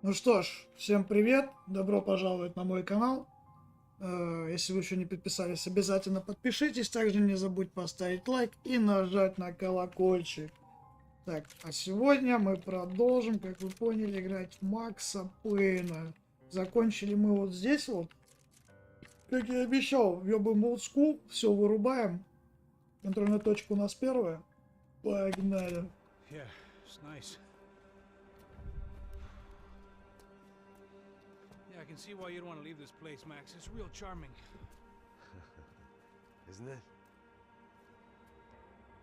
Ну что ж, всем привет, добро пожаловать на мой канал. Если вы еще не подписались, обязательно подпишитесь. Также не забудь поставить лайк и нажать на колокольчик. Так, а сегодня мы продолжим, как вы поняли, играть в Макса Пейна. Закончили мы вот здесь вот. Как я обещал, въебаем OldSchool, все вырубаем. Контрольная точка у нас первая. Погнали. Yeah, it's nice. Yeah, I can see why you'd want to leave this place, Max. It's real charming. Isn't it?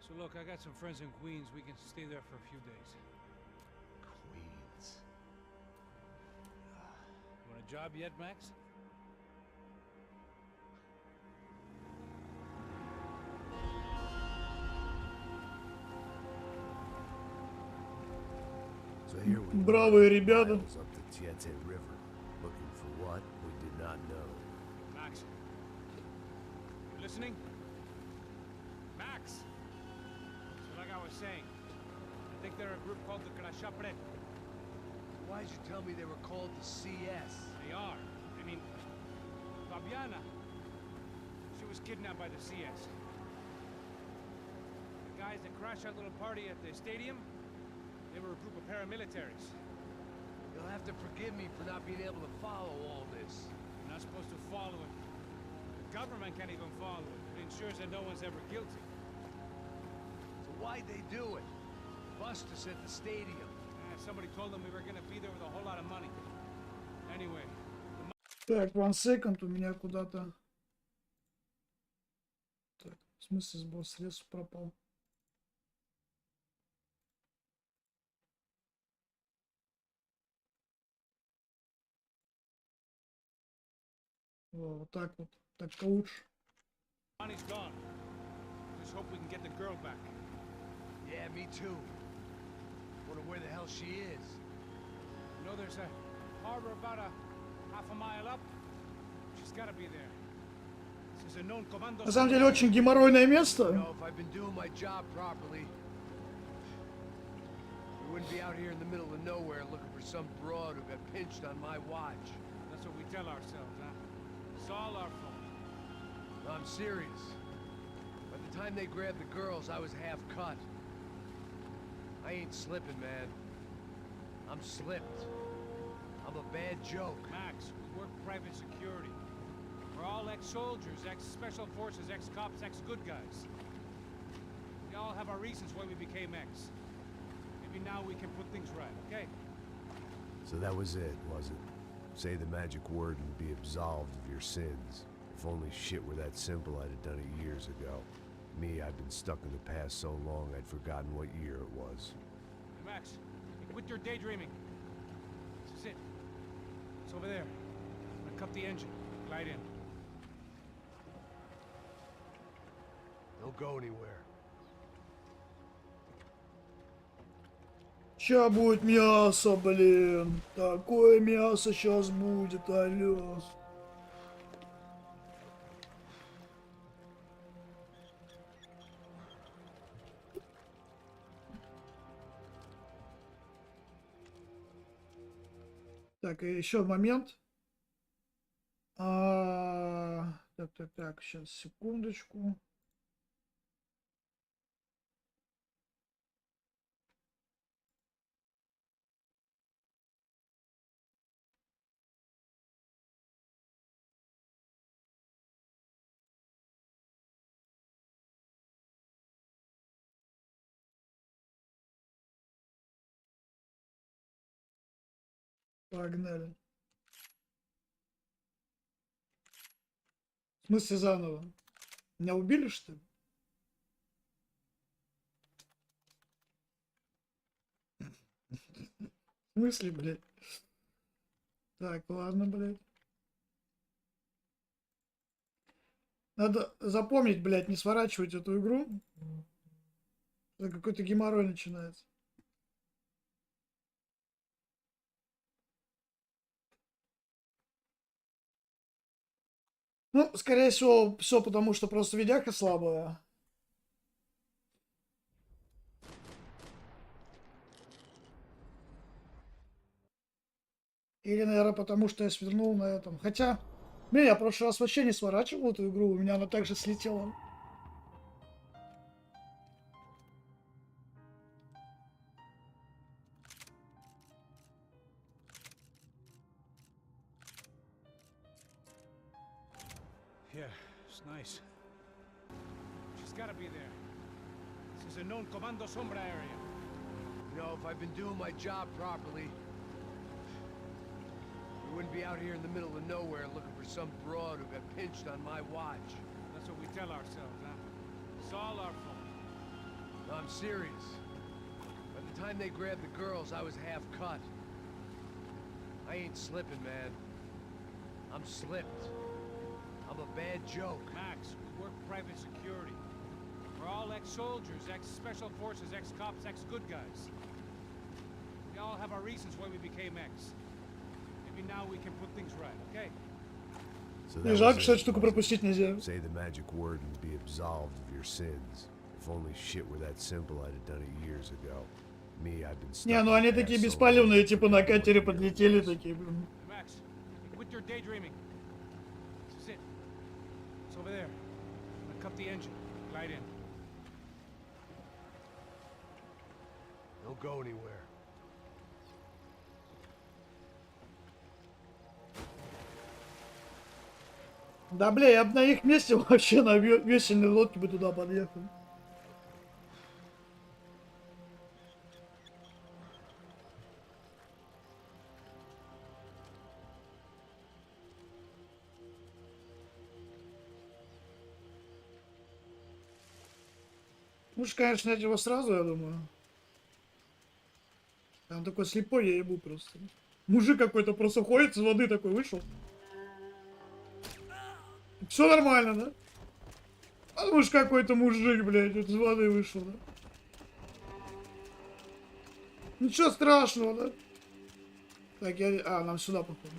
So look, I got some friends in Queens. We can stay there for a few days. Queens. You want a job yet, Max? So here we Бравые ребята. miles up the Tietze River, looking for what we did not know. Max. You listening? Max! So like I was saying, I think they're a group called the Krashapre. Why'd you tell me they were called the CS? They are. I mean, Fabiana. She was kidnapped by the CS. The guys that crashed that little party at the stadium, they were a group of paramilitaries. You'll have to forgive me for not being able to follow all this. You're not supposed to follow it. The government can't even follow it. It ensures that no one's ever guilty. So why'd they do it? Bust us at the stadium. Somebody told them we were gonna be there with a whole lot of money. Anyway, Так, one second, у меня куда-то... Так, в смысле сбор средств пропал? Во, вот так вот. Так-то лучше. money's gone. Just hope we can get the girl back. Yeah, me too. Wonder where the hell she is. You know there's a harbor about a half a mile up? She's gotta be there. This is a known commando. На самом деле очень геморройное You место. know, if I've been doing my job properly, we wouldn't be out here in the middle of nowhere looking for some broad who got pinched on my watch. That's what we tell ourselves, huh? It's all our fault. No, I'm serious. By the time they grabbed the girls, I was half cut. I ain't slipping, man. I'm slipped. I'm a bad joke. Max, we work private security. We're all ex-soldiers, ex-special forces, ex-cops, ex-good guys. We all have our reasons why we became ex. Maybe now we can put things right, okay? So that was it, was it? Say the magic word and be absolved of your sins. If only shit were that simple, I'd have done it years ago. Me, I've been stuck in the past so long I'd forgotten what year it was. Hey, Max, quit your daydreaming. This is it. It's over there. I'm gonna cut the engine. Glide in. Don't go anywhere. Ща будет мясо, блин. Такое мясо сейчас будет, алё. Так, и еще момент. Так, сейчас, секундочку. Погнали. В смысле заново? Меня убили, что ли? В смысле, блядь? Так, ладно, блядь. Надо запомнить, блядь, не сворачивать эту игру. Это какой-то геморрой начинается. Ну, скорее всего, все потому, что просто видяха слабая. Или, наверное, потому что я свернул на этом. Хотя, блин, я в прошлый раз вообще не сворачивал эту игру, у меня она также слетела. Yeah, it's nice. She's gotta be there. This is a known Comando Sombra area. You know, if I've been doing my job properly, we wouldn't be out here in the middle of nowhere looking for some broad who got pinched on my watch. That's what we tell ourselves, huh? It's all our fault. No, I'm serious. By the time they grabbed the girls, I was half cut. I ain't slipping, man. I'm slipped. I'm a bad joke. Max, we work private security. We're all ex-soldiers, ex-special forces, ex-cops, ex-good guys. We all have our reasons why we became ex. Maybe now we can put things right, okay? So Не жалко, что эту штуку пропустить нельзя. Say the magic word and be absolved of your sins. If only shit were that simple, I'd have done it years ago. Me, I've been stuck. Не, ну они такие беспалевные, типа на катере подлетели такие, блин. Hey, Max, quit your daydreaming. This is it. It's over there. I'm gonna cut the engine. Glide in. Don't go anywhere. Да, бля, я бы на их месте вообще на весельной лодке бы туда подъехал. Лучше, конечно, снять его сразу, я думаю. Там такой слепой, я ебу просто. Мужик какой-то просто ходит, из воды такой вышел. Все нормально, да? А ну ж какой-то мужик, блядь, из воды вышел, да? Ничего страшного, да? Так, я... А, нам сюда, походу.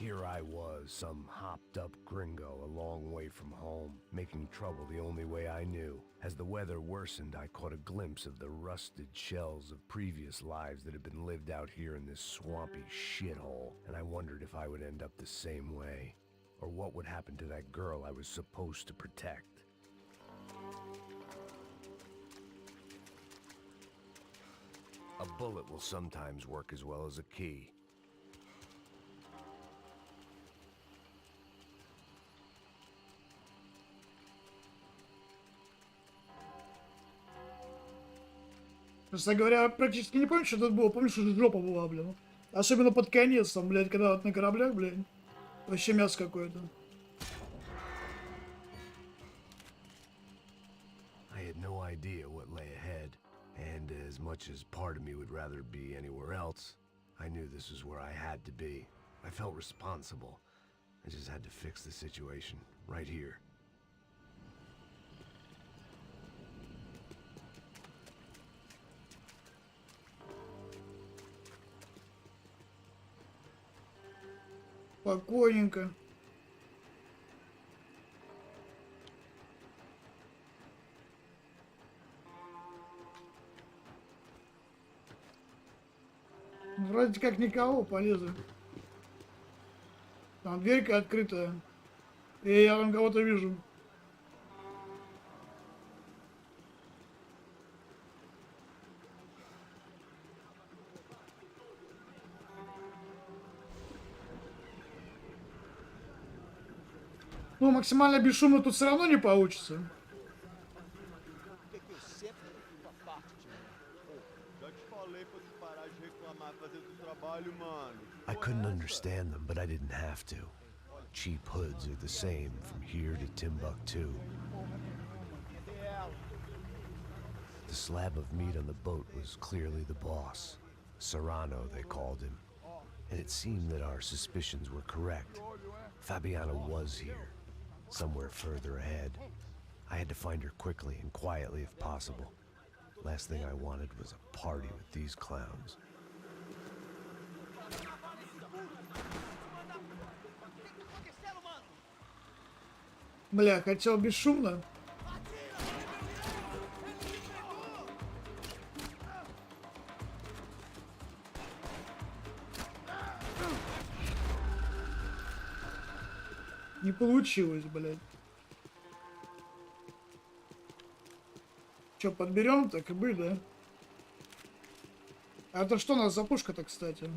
Here I was, some hopped-up gringo a long way from home, making trouble the only way I knew. As the weather worsened, I caught a glimpse of the rusted shells of previous lives that had been lived out here in this swampy shithole, and I wondered if I would end up the same way, or what would happen to that girl I was supposed to protect. A bullet will sometimes work as well as a key. Честно говоря, практически не помню, что тут было. Помню, что жопа была, блин. Особенно под конец, там, блядь, когда вот на кораблях, блядь. Вообще мясо какое-то. I had no idea what lay ahead, and as much as part of me would rather be anywhere else, I knew this was where I had to be. I felt responsible. I just had to fix the situation, right here. Спокойненько. Вроде как никого, полезу. Там дверька открытая. И я там кого-то вижу. Ну, максимально бесшумно тут все равно не получится. I couldn't understand them, but I didn't have to. Cheap hoods are the same from here to Timbuktu. The slab of meat on the boat was clearly the boss. Serrano, they called him. And it seemed that our suspicions were correct. Fabiana was here, somewhere further ahead. I had to find her quickly and quietly if possible. Last thing I wanted was a party with these clowns. Бля, хотел бесшумно. Не получилось, блядь. Че, подберем, так и быть, да? А это что у нас за пушка-то, кстати?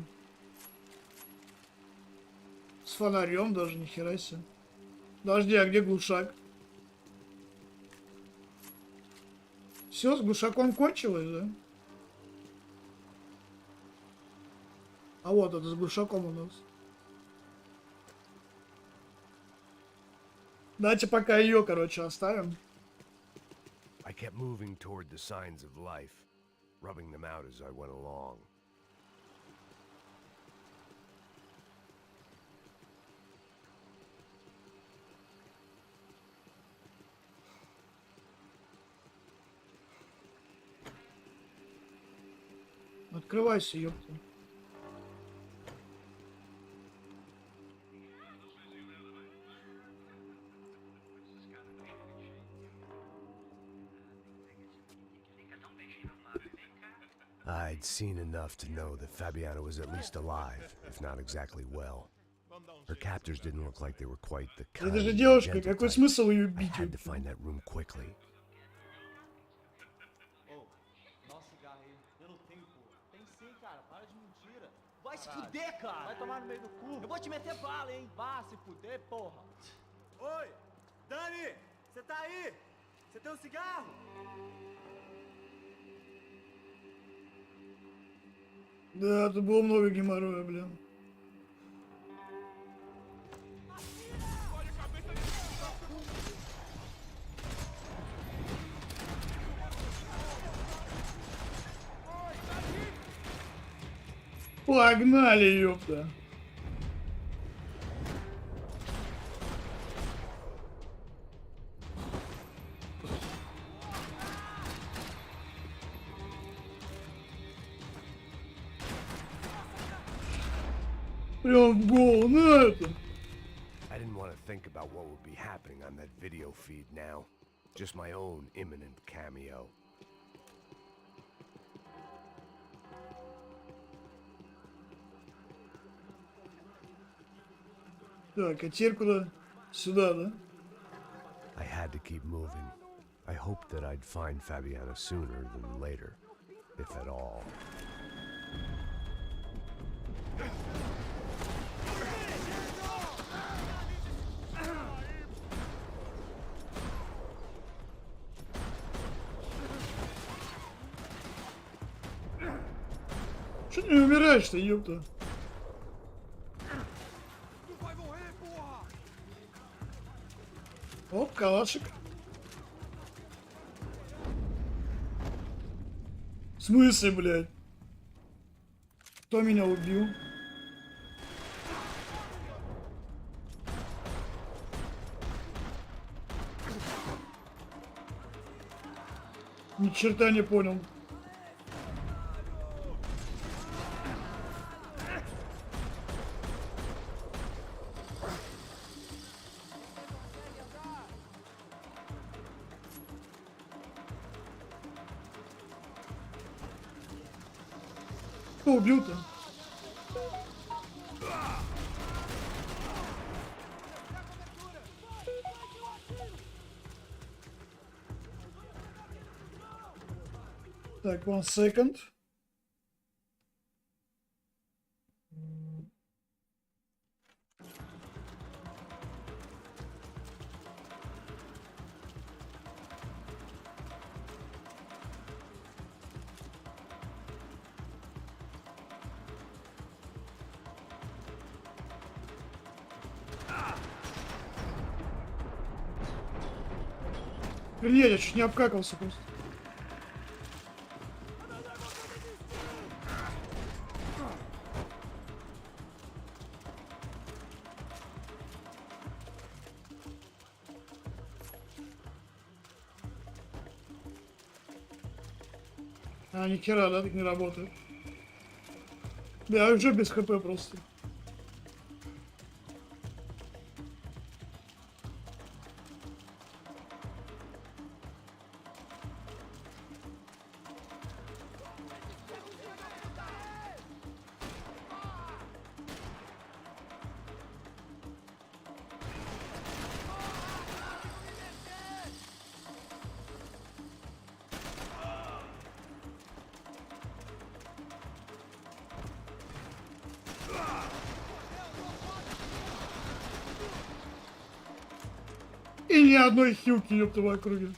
С фонарем даже, нихера себе. Подожди, а где глушак? Все, с глушаком кончилось, да? А вот это с глушаком у нас. Давайте пока ее, короче, оставим. I kept moving toward the signs of life, rubbing them out as I went along. Открывайся, ёпта. I'd seen enough to know that Fabiana was at least alive, if not exactly well. Her captors didn't look like they were quite the kind Это же and девушка, gentle какой type. смысл ее I бить? had to find that room quickly. Nossa, cigarro aí. Eu não tenho, pô. Tem sim, cara. Para de mentira. Vai se fuder, cara. Vai tomar no meio do cu. Eu vou te meter bala, hein. Vá se fuder, porra. Oi, Dani, você tá aí? Você tem um cigarro? Да, это было много геморроя, блин. Погнали, ёпта. Прям в голову, на это. I didn't want to think about what would be happening on that video feed now. Just my own imminent cameo. Так, а теперь куда? Сюда, да? I had to keep moving. I hoped that I'd find Fabiana sooner than later, if at all. Что ты не умираешь-то, ёпта? Оп, калашик. В смысле, блядь? Кто меня убил? Ни черта не понял. Кто убил-то? Так, 1 second. Блин, я чуть не обкакался просто. А, ни хера, да, так не работает. Да, уже без хп просто. И ни одной хилки, ёпта, в округе.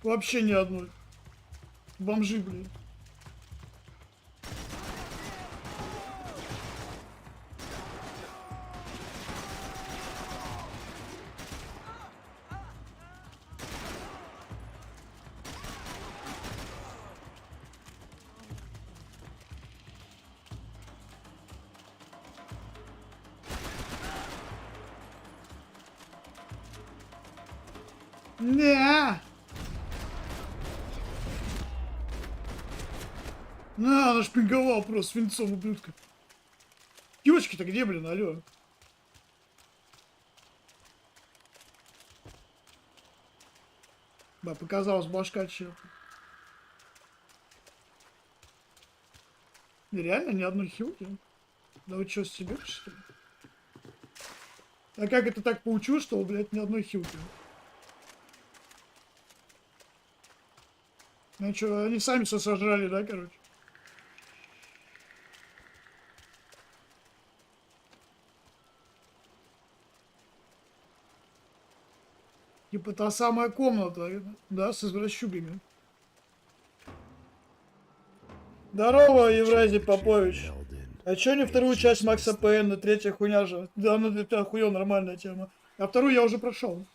Вообще ни одной. Бомжи, блин. Не. На, она шпинговал просто свинцом, ублюдка. Девочки-то где, блин, алё? Да, показалось, башка чё-то. Реально ни одной хилки? Да вы чё, с себя, что ли? А как это так получилось, что, блядь, ни одной хилки? Ну что, они сами все сожрали, да, короче? Типа та самая комната, да, с извращугами. Здорово, Евразий Попович. А чё не вторую часть Макса Пейна, третья хуйня же? Да, ну это охуел, нормальная тема. А вторую я уже прошел.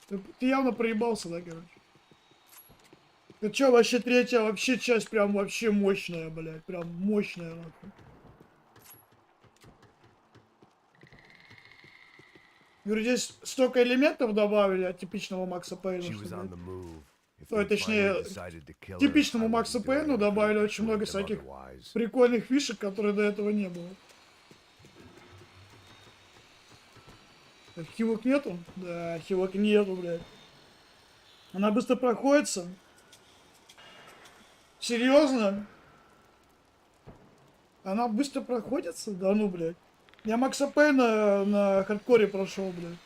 Ты явно проебался, да, короче? Ты чё, вообще третья, вообще часть прям вообще мощная, блядь. Прям мощная, нахуй. Говорю, здесь столько элементов добавили от типичного Макса Пейна, что, блядь. Точнее, типичному Максу Пейну добавили очень много всяких прикольных фишек, которые до этого не было. Так, хилок нету? Да, хилок нету, блядь. Она быстро проходится. Серьезно? Она быстро проходится? Да ну, блядь. Я Макса Пейна на хардкоре прошел, блядь.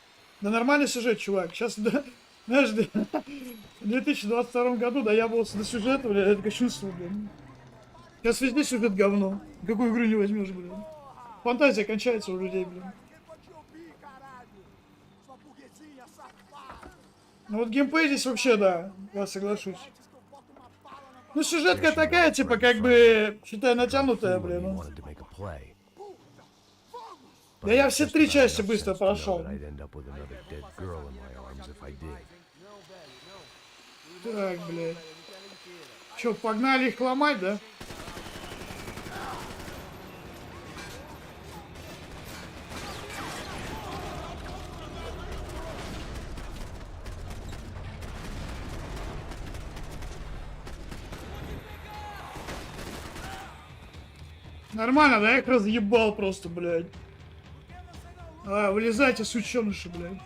Да нормальный сюжет, чувак. Сейчас, да, знаешь, в 2022 году доябывался до сюжета, блядь, это кощунство, блядь. Сейчас везде сюжет говно. Какую игру не возьмешь, блядь. Фантазия кончается у людей, блядь. Ну вот геймплей здесь вообще, да, я соглашусь. Ну сюжетка такая, типа, как бы, считай, натянутая, блин. Ну. Да я все 3 части быстро прошел. Так, блядь. Че, погнали их ломать, да? Нормально, да? Я их разъебал просто, блядь. А, вылезайте, сучёныши, блядь.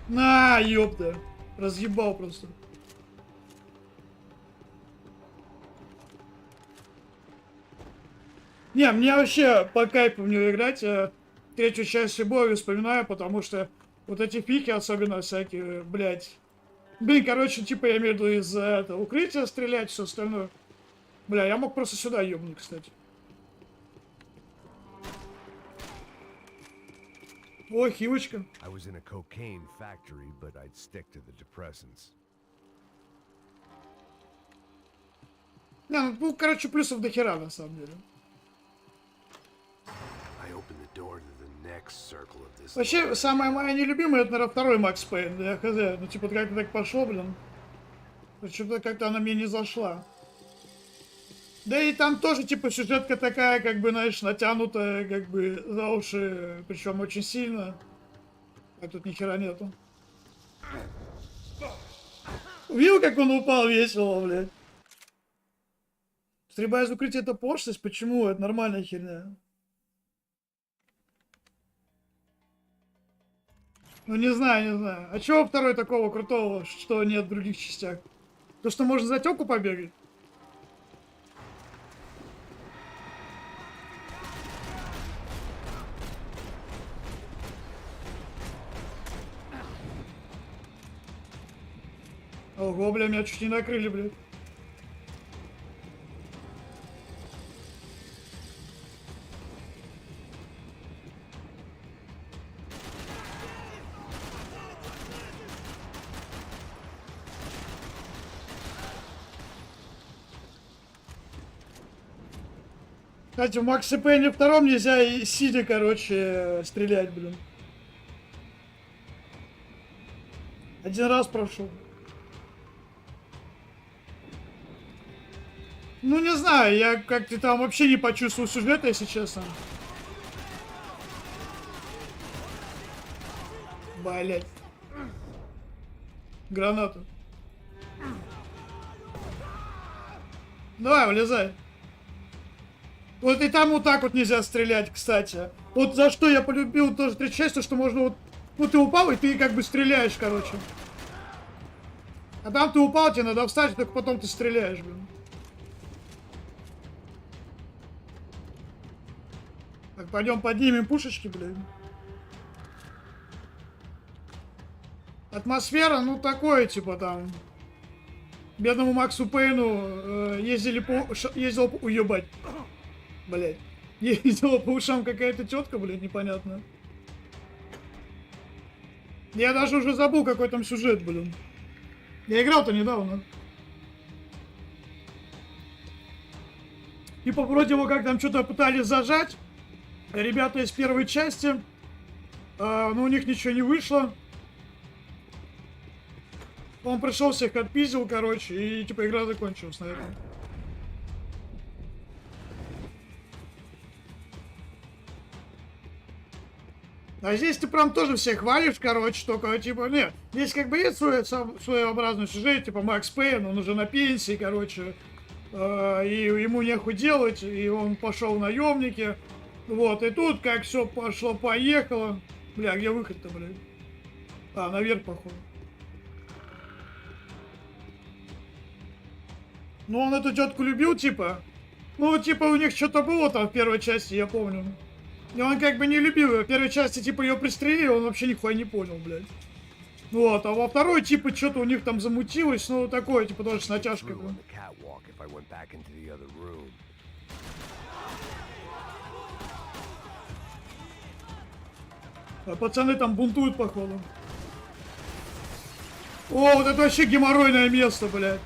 На, ёпта. Разъебал просто. Не, мне вообще по кайфу в нее играть. Я третью часть с любовью вспоминаю, потому что вот эти пики, особенно всякие, блядь. Блин, короче, типа я имею в виду из-за этого укрытия стрелять, все остальное. Бля, я мог просто сюда ёбнуть, кстати. О, хивочка. Не, ну, короче, плюсов до хера, на самом деле. Вообще, самая моя нелюбимая, это, наверное, второй Макс Пейн, да, я хз. Ну, типа, как-то так пошло, блин. Что-то как-то она мне не зашла. Да и там тоже, типа, сюжетка такая, как бы, знаешь, натянутая, как бы, за уши, причем очень сильно. А тут ни хера нету. Видел, как он упал весело, блядь? Стрельба из укрытия — это пошлость? Почему? Это нормальная херня. Ну, не знаю, не знаю. А чего второй такого крутого, что нет в других частях? То, что можно за тёлку побегать? Ого, бля, меня чуть не накрыли, блядь. Кстати, в Максе Пейне 2 нельзя и сидя, короче, стрелять, блин. Один раз прошел. Ну, не знаю, я как-то там вообще не почувствовал сюжета, если честно. Блять. Граната. Давай, вылезай. Вот и там вот так вот нельзя стрелять, кстати. Вот за что я полюбил тоже 3 части, что можно вот... Ну ты упал, и ты как бы стреляешь, короче. А там ты упал, тебе надо встать, только потом ты стреляешь, блин. Так, пойдем поднимем пушечки, блин. Атмосфера, ну такое, типа там... Бедному Максу Пейну ездила по... Уебать. Блять. Ездила по ушам какая-то тетка, блядь, непонятно. Я даже уже забыл, какой там сюжет, блин. Я играл-то недавно. Типа вроде его как там что-то пытались зажать. Ребята из первой части. Но у них ничего не вышло. Он пришел, всех отпиздил, короче, и типа игра закончилась на этом. А здесь ты прям тоже всех хвалишь, короче, только типа, нет, здесь как бы есть своеобразный сюжет, типа Макс Пейн, он уже на пенсии, короче, и ему нехуй делать, и он пошел в наемники, вот, и тут как все пошло-поехало. Бля, где выход-то, блядь? А, наверх, походу. Ну, он эту тетку любил, типа. Ну, типа, у них что-то было там в первой части, я помню. И он как бы не любил ее. В первой части, типа, ее пристрелили, он вообще нихуя не понял, блядь. Вот, а во второй, типа, что-то у них там замутилось, ну, такое, типа, тоже с натяжкой. А пацаны там бунтуют, походу. О, вот это вообще геморройное место, блядь.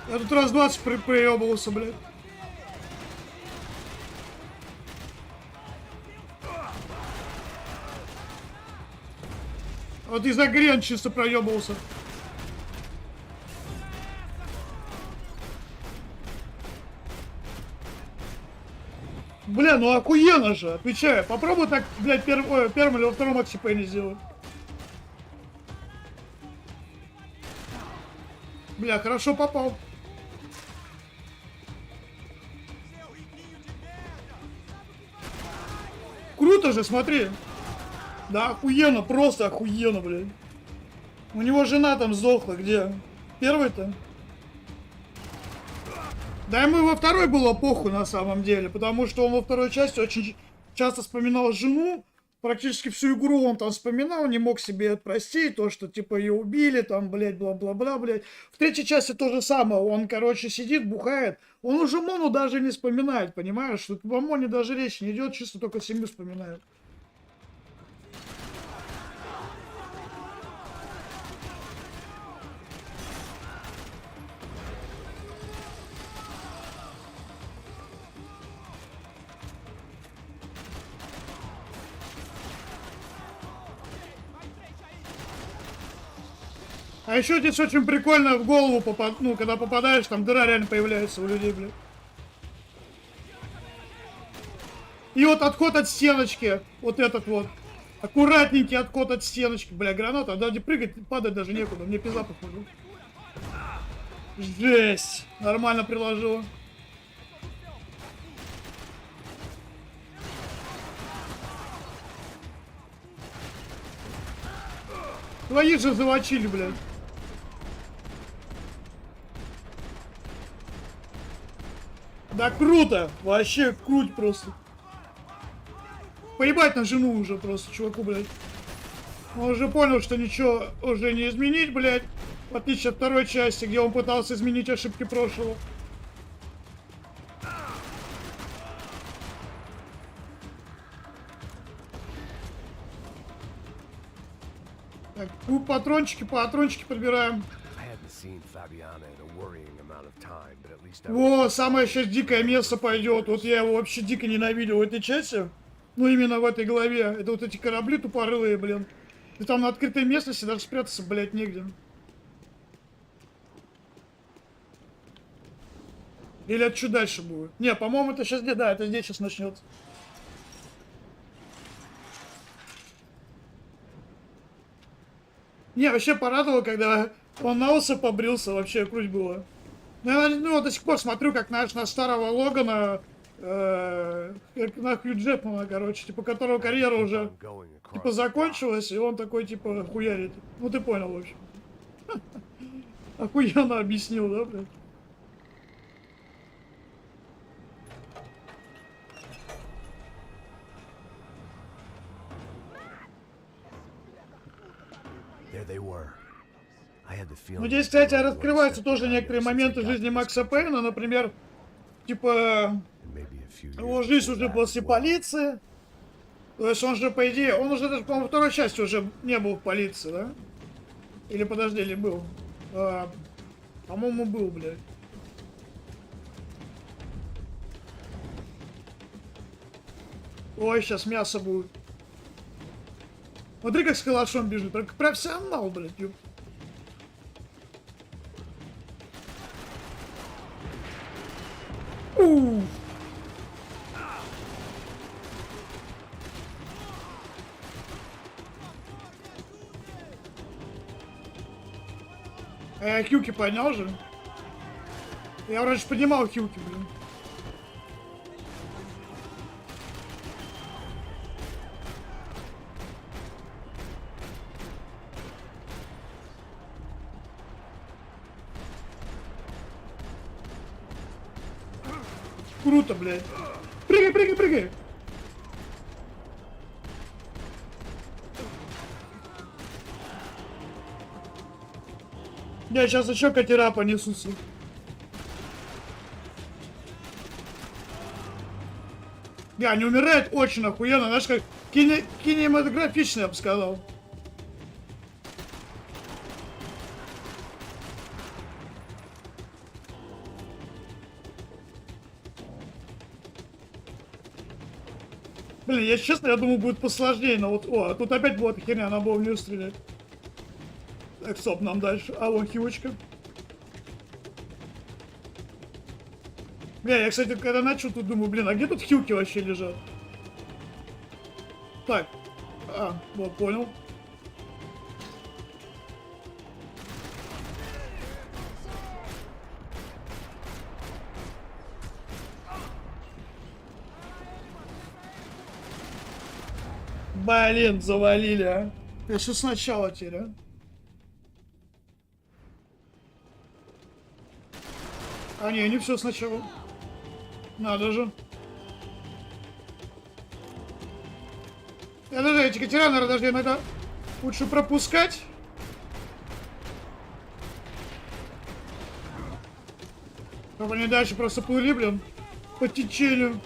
Я тут раз 20 приебывался, блядь. Вот из-за грен чисто проебывался. Бля, ну охуенно же, отвечаю. Попробуй так, блядь, первым или во втором Максе Пейне сделать. Бля, хорошо попал. Круто же, смотри. Да, охуенно, просто охуенно, блядь. У него жена там сдохла, где? Первый-то? Да ему во второй было похуй на самом деле, потому что он во второй части очень часто вспоминал жену. Практически всю игру он там вспоминал, не мог себе это простить, то, что типа ее убили, там, блядь, бла-бла-бла, блядь. В третьей части то же самое, он, короче, сидит, бухает, он уже Мону даже не вспоминает, понимаешь? Что о Моне даже речь не идет, чисто только семью вспоминает. А еще здесь очень прикольно в голову ну, когда попадаешь, там дыра реально появляется у людей, блядь. И вот отход от стеночки, вот этот вот. Аккуратненький отход от стеночки. Бля, граната, да, где прыгать, падать даже некуда, мне пизда походу. Жесть, нормально приложила. Твои же завочили, блядь. Да круто! Вообще круть просто. Поебать на жену уже просто, чуваку, блядь. Он уже понял, что ничего уже не изменить, блядь. В отличие от второй части, где он пытался изменить ошибки прошлого. Так, патрончики подбираем. Во, самое сейчас дикое место пойдет. Вот я его вообще дико ненавидел в этой части. Ну, именно в этой главе. Это вот эти корабли тупорылые, блин. И там на открытой местности даже спрятаться, блядь, негде. Или это что дальше будет? Не, по-моему, это сейчас где? Да, это здесь сейчас начнется. Не, вообще порадовало, когда он на лысо побрился, вообще круть было. Ну, до сих пор смотрю, как на старого Логана, на Хью Джекмана, короче, типа, которого карьера уже, типа, закончилась, и он такой, типа, хуярит. Ну, ты понял, в общем. Охуенно объяснил, да, блядь? Ну, здесь, кстати, раскрываются тоже некоторые моменты жизни Макса Пейна, например, типа, его жизнь уже после полиции. То есть он же, по идее, он уже даже, по-моему, второй части уже не был в полиции, да? Или, подожди, или был? По-моему, был, блядь. Ой, сейчас мясо будет. Смотри, как с калашом бежит. Только профессионал, блядь, ёп. А я Хьюки поднял же. Я вроде поднимал Хьюки, блин. Круто, блядь. Прыгай, прыгай, прыгай. Я сейчас еще катера понесутся. Да, не умирает очень охуенно, знаешь, как кинематографично, я бы сказал. Блин, я честно, я думаю, будет посложнее, но вот, о, тут опять была эта херня, надо было в нее стрелять. Так, стоп, нам дальше. А, вон Хьюочка. Бля, я, кстати, когда начал, тут думаю, блин, а где тут Хьюки вообще лежат? Так. А, вот, понял. Блин, завалили, а. Я все сначала теперь, а. А не все сначала. Надо же. Я даже эти катера, наверное, даже иногда лучше пропускать. Чтобы они дальше просто плыли, блин, по течению.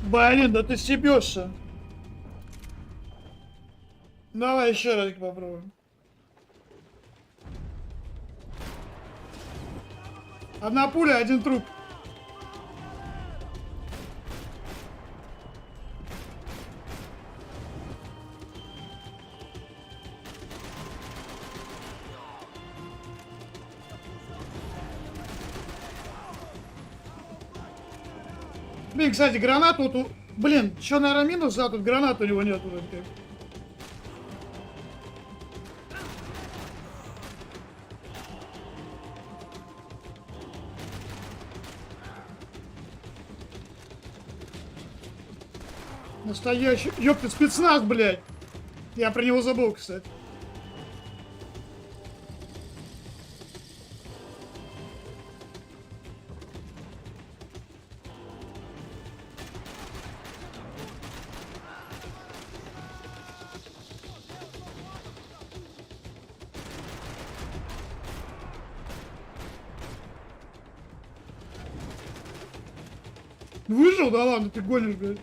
Блин, да ты стебешься. Давай еще раз попробуем. Одна пуля, один труп. Блин, кстати, гранату вот... Блин, что, наверное, минус, да? Тут гранат у него нет уже. Настоящий... Ёпта, спецназ, блядь! Я про него забыл, кстати. Выжил? Да ладно, ты гонишь, блядь.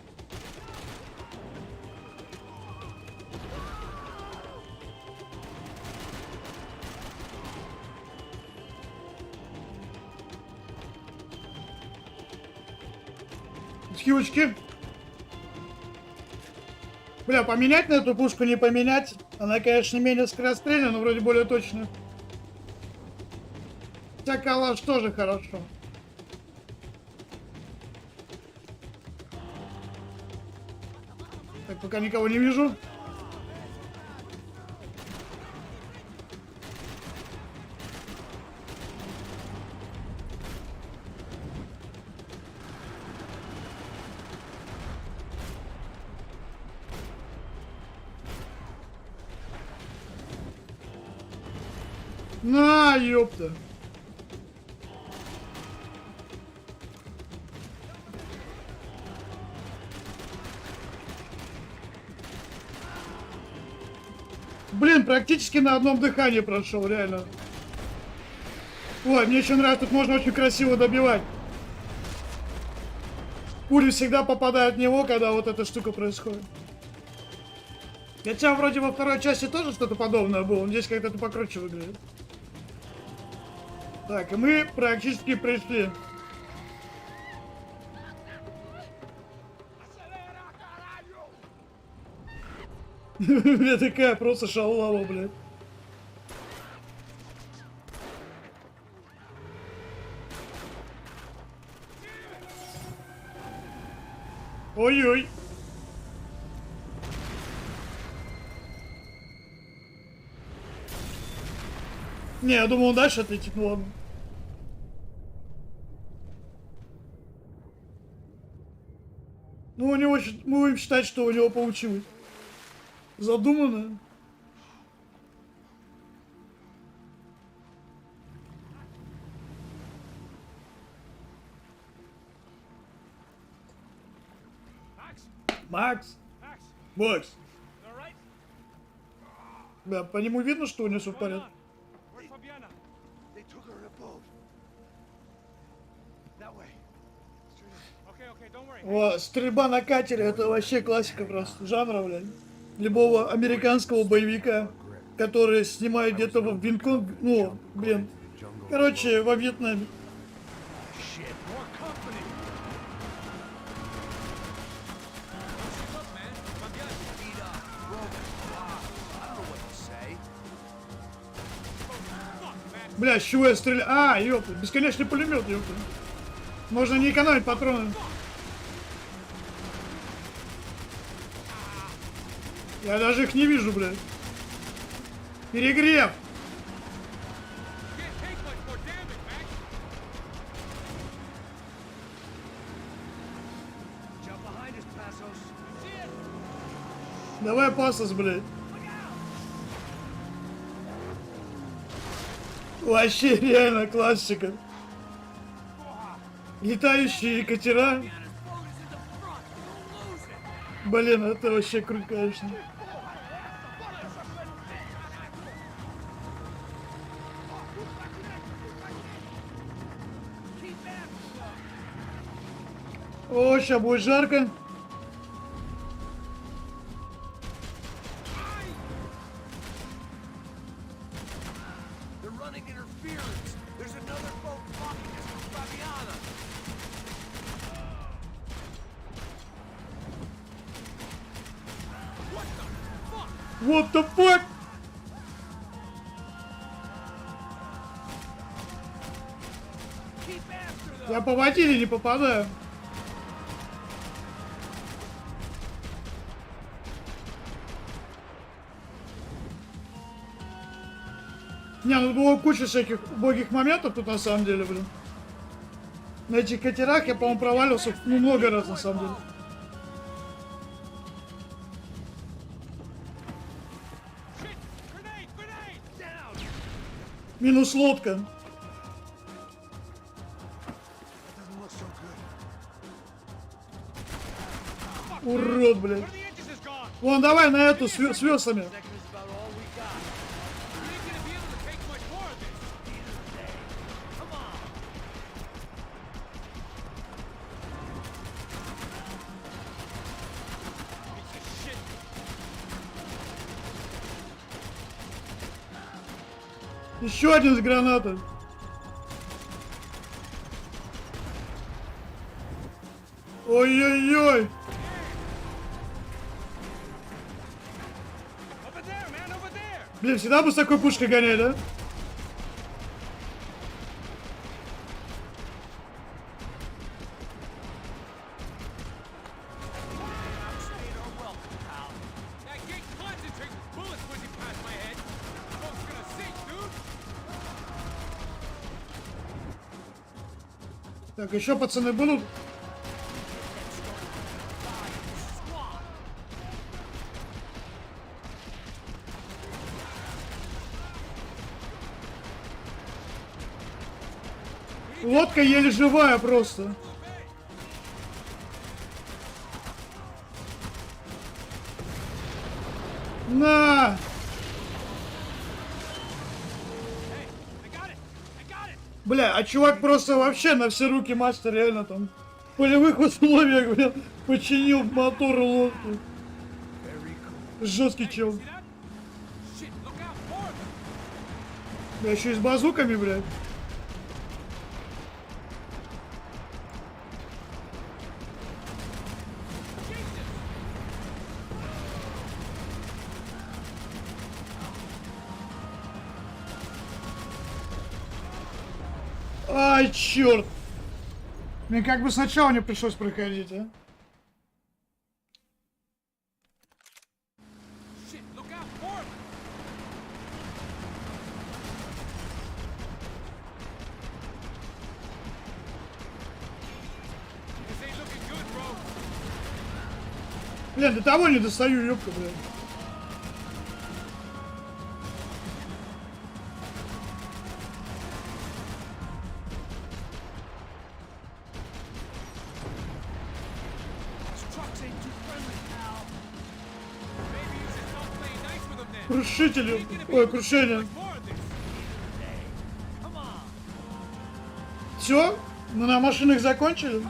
Хьючки. Бля, поменять на эту пушку, не поменять. Она, конечно, менее скорострельная, но вроде более точная. Хотя калаш тоже хорошо. Так, пока никого не вижу. На, ёпта. Блин, практически на одном дыхании прошел, реально. Ой, мне еще нравится, тут можно очень красиво добивать. Пули всегда попадают в него, когда вот эта штука происходит. Хотя вроде во второй части тоже что-то подобное было, здесь как-то покруче выглядит. Так, и мы практически пришли. Бля, такая просто шалава, блядь. Ой-ой. Не, я думал, он дальше отлетит, ну ладно. Ну, у него, мы будем считать, что у него получилось. Задумано. Макс. Макс. Да, по нему видно, что у него все в порядке. О, стрельба на катере, это вообще классика просто жанра, блядь. Любого американского боевика, который снимает где-то в Винконг, ну, блин. Короче, во Вьетнаме. Бля, с чего я стреляю? А, ёпта, бесконечный пулемет, ёпта. Можно не экономить патроны. Я даже их не вижу, блядь. Перегрев. Давай пасос, блядь. Вообще реально классика. Летающие катера. Блин, это вообще круто, конечно. О, сейчас будет жарко. What the fuck? Я по воде не попадаю. Не, ну было куча всяких убогих моментов тут на самом деле, блин. На этих катерах я, по-моему, провалился много раз на самом деле. Минус лодка. Урод, блядь. Вон, давай на эту с весами. Еще один с гранатой. Ой-ой-ой. Over there, man, over there. Блин, всегда бы с такой пушкой гонять, да? That gate concentrates with bullets whizzing past my head. Boat's gonna sink, dude. Так, еще пацаны будут. Лодка еле живая просто. На! Бля, а чувак просто вообще на все руки мастер, реально там в полевых условиях, бля, починил мотор лодки. Жесткий чел. Бля, еще и с базуками, блядь. Ай, черт! Мне как бы сначала не пришлось проходить, а? Блин, до того не достаю, ёпка, блядь. Крушители. Ой, крушение. Все? Мы на машинах закончили?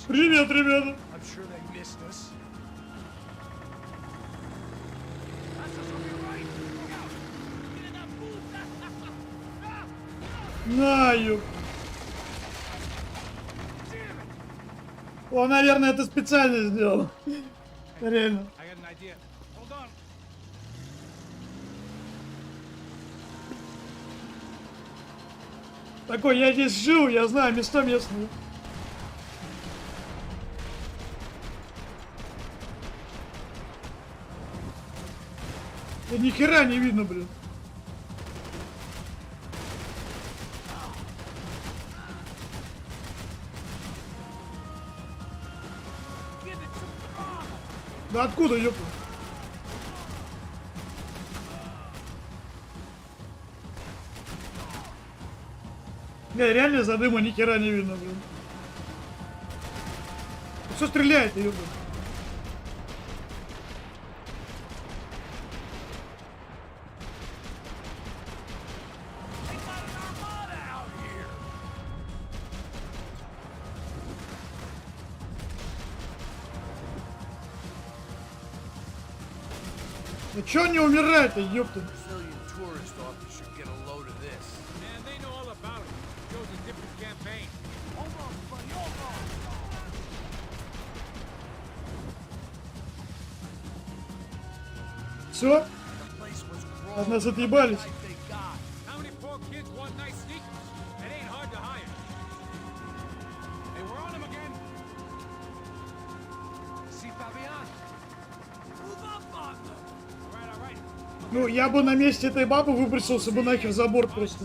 Привет, ребята. На, ёп. Он, наверное, это специально сделал. Реально. Такой, я здесь жил, я знаю места местные. Да ни хера не видно, блин. Да откуда, ёпта? Бля, реально из-за дыма ни хера не видно, блин. Что стреляет, ёпта? Ну чё не умирает-то, ёпта? Все? От нас отъебались. Ну, я бы на месте этой бабы выбросился бы нахер за борт просто.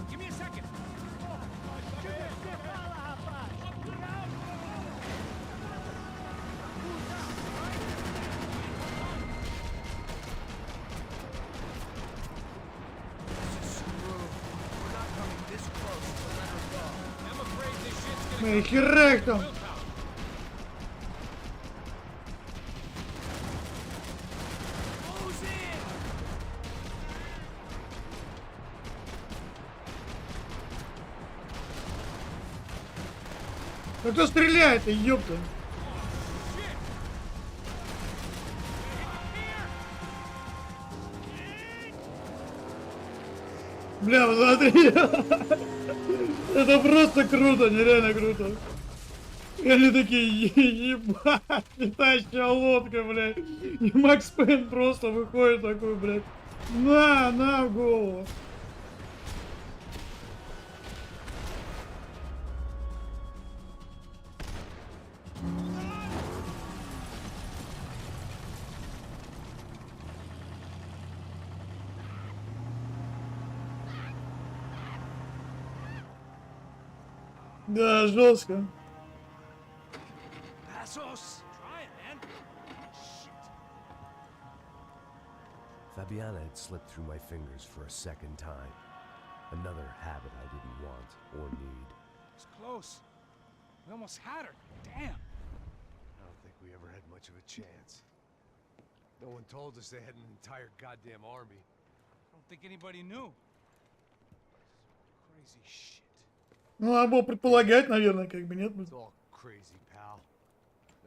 Ну и херак там. Да кто стреляет-то, ёпта? Бля, посмотри. Это просто круто, нереально круто. И они такие, ебать, летающая лодка, блядь. И Макс Пейн просто выходит такой, блядь. На в голову. Да, жестко. Passos! Try it, man. Shit. Fabiana had slipped through my fingers for a second time. Another habit I didn't want or need. It's close. We almost had her. Damn. I don't think we ever had much of a chance. No one told us they had an entire goddamn army. I don't think anybody knew. Crazy shit. Ну, надо было предполагать, наверное, как бы, нет? It's all crazy, pal.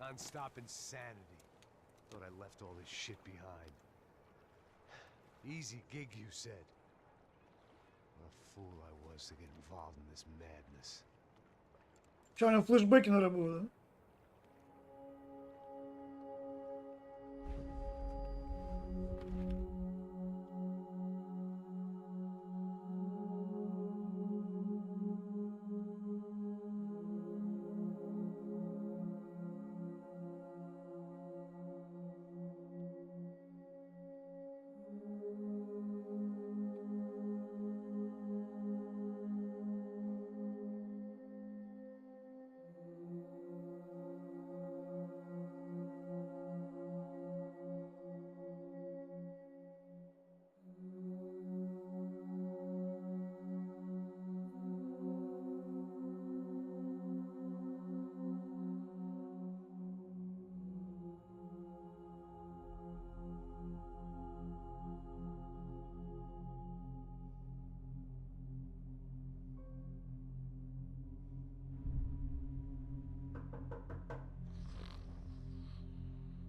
Non-stop insanity. Thought I left all this shit behind. Easy gig, you said. What a fool I was to get involved in this madness. Че, у него флешбеки, наверное, было, да?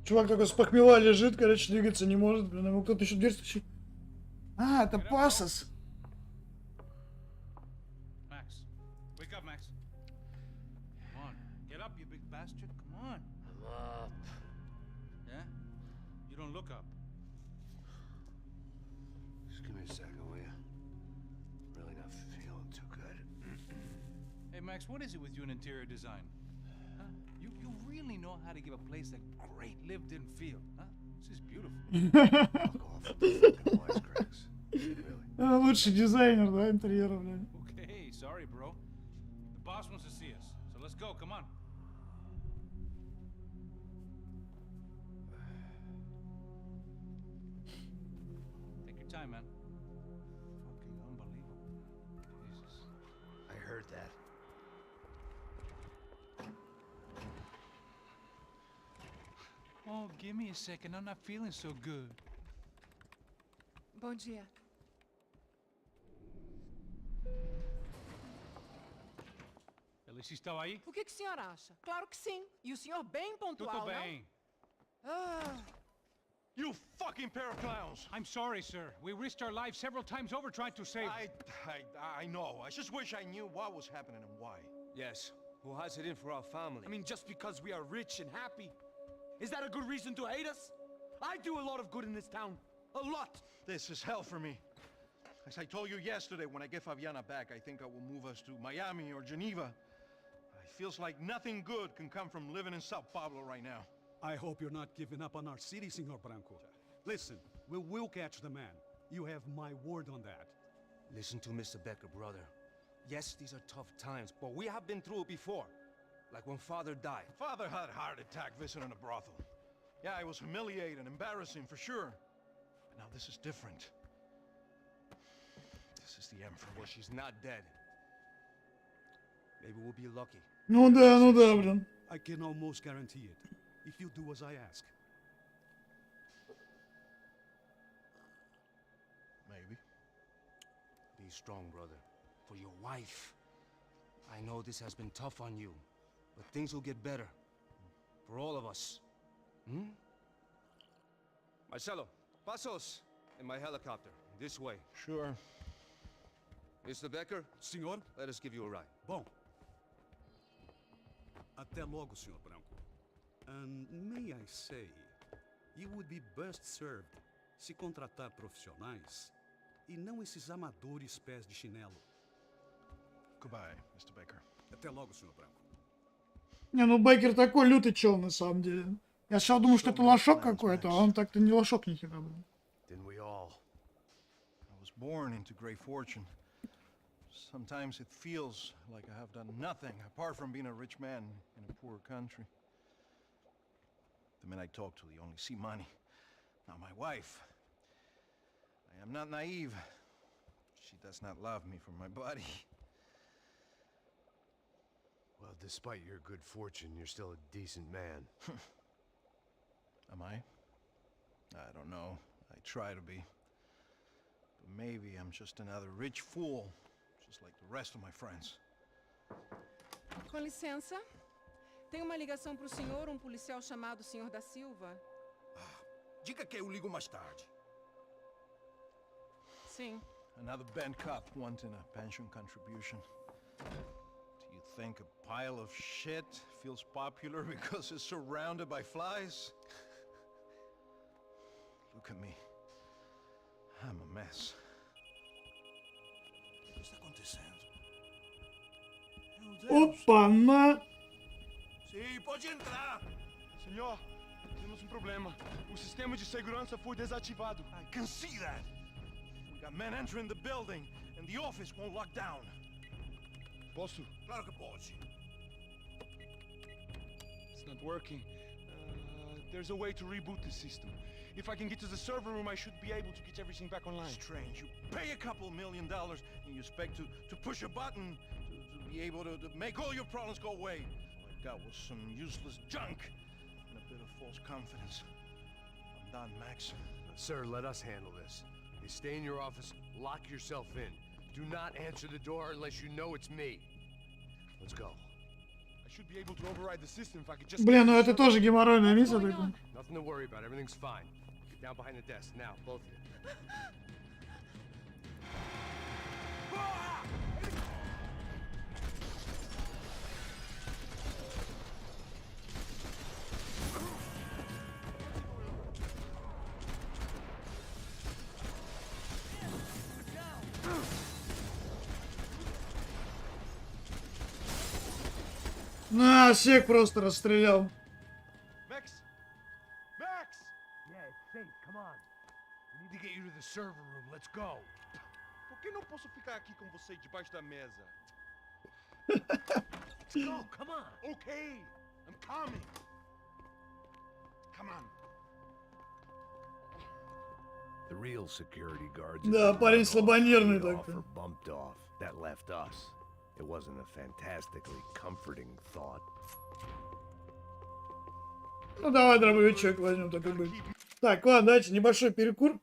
Чувак такой с похмела лежит, короче, двигаться не может. Блин, ему кто-то еще дверь стучит. А, это Пасос. Max. Wake up, Max. Come on. Get up, you big bastard. Come on. I'm up. Yeah? You don't look up. Just give me a second, will you? Really not feeling too good. Hey, Max, what is it with you and interior design? Huh? You really know how to give a place a great lived-in feel, huh? This is beautiful. Fuck off with the fucking wisecracks. Really. Лучший дизайнер, да, интерьера, блин. Okay, sorry, bro. The boss wants to see us, so let's go. Come on. Take your time, man. Fucking unbelievable. Jesus. I heard that. Oh, give me a second. I'm not feeling so good. Bom dia. Alice estava aí? O que o senhor acha? Claro que sim. E o senhor bem pontual, Tudo bem. não? Ah, You fucking pair of clowns! I'm sorry, sir. We risked our lives several times over trying to save... I know. I just wish I knew what was happening and why. Yes, who has it in for our family? I mean, just because we are rich and happy, is that a good reason to hate us? I do a lot of good in this town. A lot! This is hell for me. As I told you yesterday, when I get Fabiana back, I think I will move us to Miami or Geneva. It feels like nothing good can come from living in Sao Paulo right now. I hope you're not giving up on our city, Senor Branco. Listen, we will catch the man. You have my word on that. Listen to Mr. Becker, brother. Yes, these are tough times, but we have been through it before. Like when Father died. Father had a heart attack visiting a brothel. Yeah, it was humiliating, embarrassing for sure. But now this is different. This is the Emperor. Well, she's not dead. Maybe we'll be lucky. Ну да, блин. I can almost guarantee it, if you do as I ask. Maybe. Be strong, brother. For your wife. I know this has been tough on you, but things will get better. For all of us. Hmm? Marcelo, pasos in my helicopter. This way. Sure. Mr. Becker, Senhor? let us give you a ride. Bom. Até logo, Sr. Branco. And may I say, you would be best served se contratar profissionais e não esses amadores pés de chinelo. Goodbye, Mr. Baker. Até logo, Sr. Branco. Не, ну Бейкер такой лютый чел на самом деле. Я сначала думал, что это лошок какой-то, а он так-то не лошок ни хера, блин. Didn't we all? I was born into great fortune. Sometimes it feels like I have done nothing apart from being a rich man in a poor country. The men I talk to, they only see money. Now my wife, I am not naive. She does not love me for my body. Well, despite your good fortune, you're still a decent man. Am I? I don't know. I try to be. But maybe I'm just another rich fool, just like the rest of my friends. Com licença. Tem uma ligação para o senhor, um policial chamado Senhor da Silva. Diga que eu ligo mais tarde. Sim. Another bent cop wanting a pension contribution. Do you think a pile of shit feels popular because it's surrounded by flies? Look at me. I'm a mess. O que está acontecendo? Meu Deus! Опа-на! Sim, pode entrar! Senhor, temos um problema. O sistema de segurança foi desativado. I can see that! We got men entering the building, and the office won't lock down. Posso? Claro que pode. It's not working. There's a way to reboot the system. If I can get to the server room, I should be able to get everything back online. Strange. You pay a couple $1 million, and you expect to push a button to be able to make all your problems go away. All I got was some useless junk and a bit of false confidence. I'm done, Max. Sir, let us handle this. You stay in your office, lock yourself in. Do not answer the door unless you know it's me. Let's go. I should be able to override the system if I could just... Блин, ну это тоже геморройная миссия What's going такая. on? Nothing to worry about. Everything's fine. Get down behind the desk. Now, both of you. На, всех просто расстрелял. Max! Max! Yeah, it's safe. Come on. We need to get you to the server room. Let's go. Por que não posso ficar aqui com você debaixo da mesa? Let's go. Come on. Okay, I'm coming. Come on. The real security guards. Да, парень слабонервный так-то. Bumped off. That left us. It wasn't a fantastically comforting thought. Ну давай дробовичок возьмем, так и быть. Так, ладно, давайте небольшой перекур.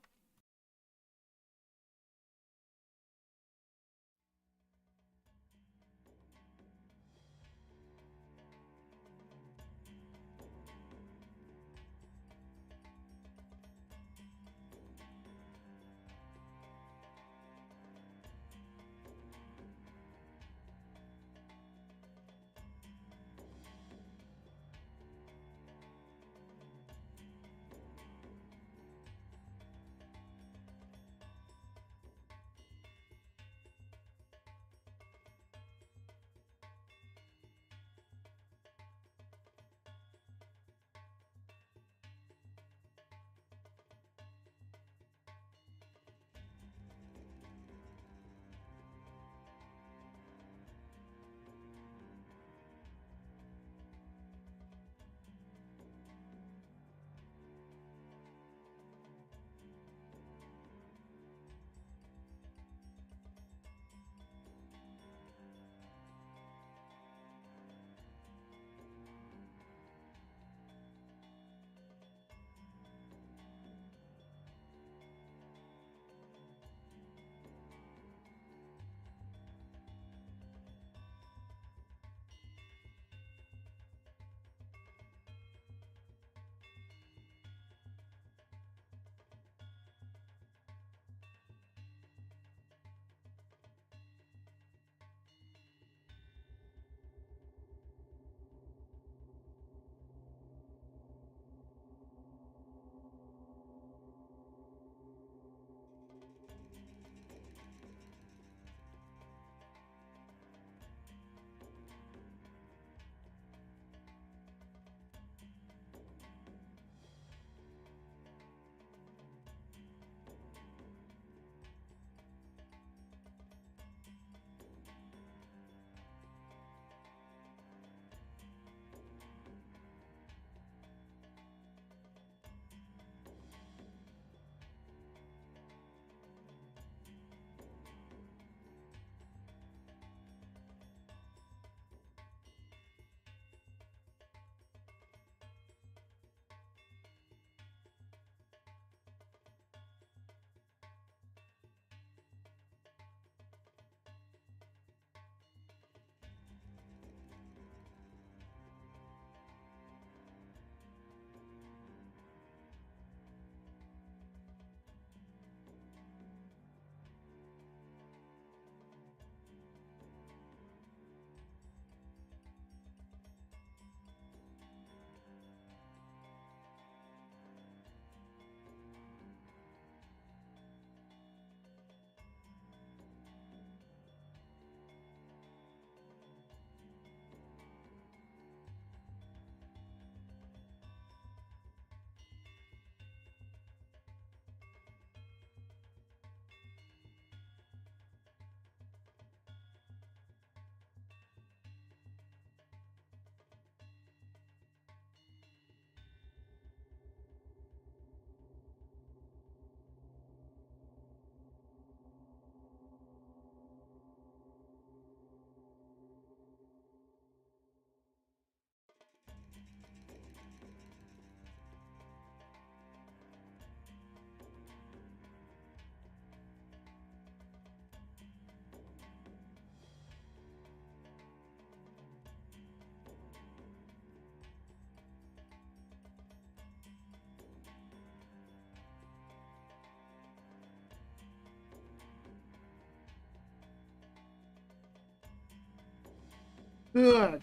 Так.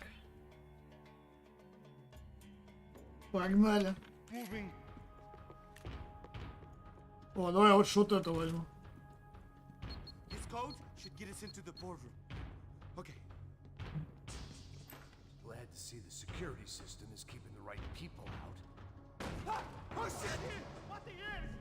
Погнали. Moving. О, давай я вот что-то это возьму. This code should get us into the boardroom. Okay. Glad to see the security system is keeping the right people out. Ah! Oh shit! What the ears?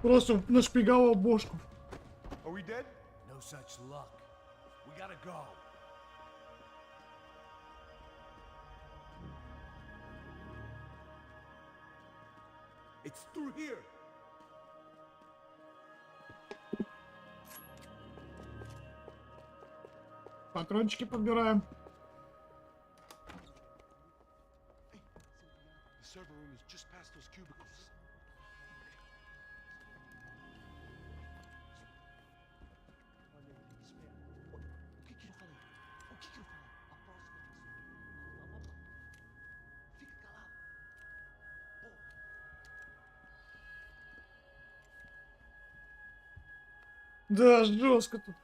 Просто нашпиговал бошку. Are we dead? No such luck. We gotta go. It's through here. Патрончики подбираем. The server room is just past those cubicles. O que que eu falei? O que que eu falei? A próxima vez. Fica calado. Да, жестко тут.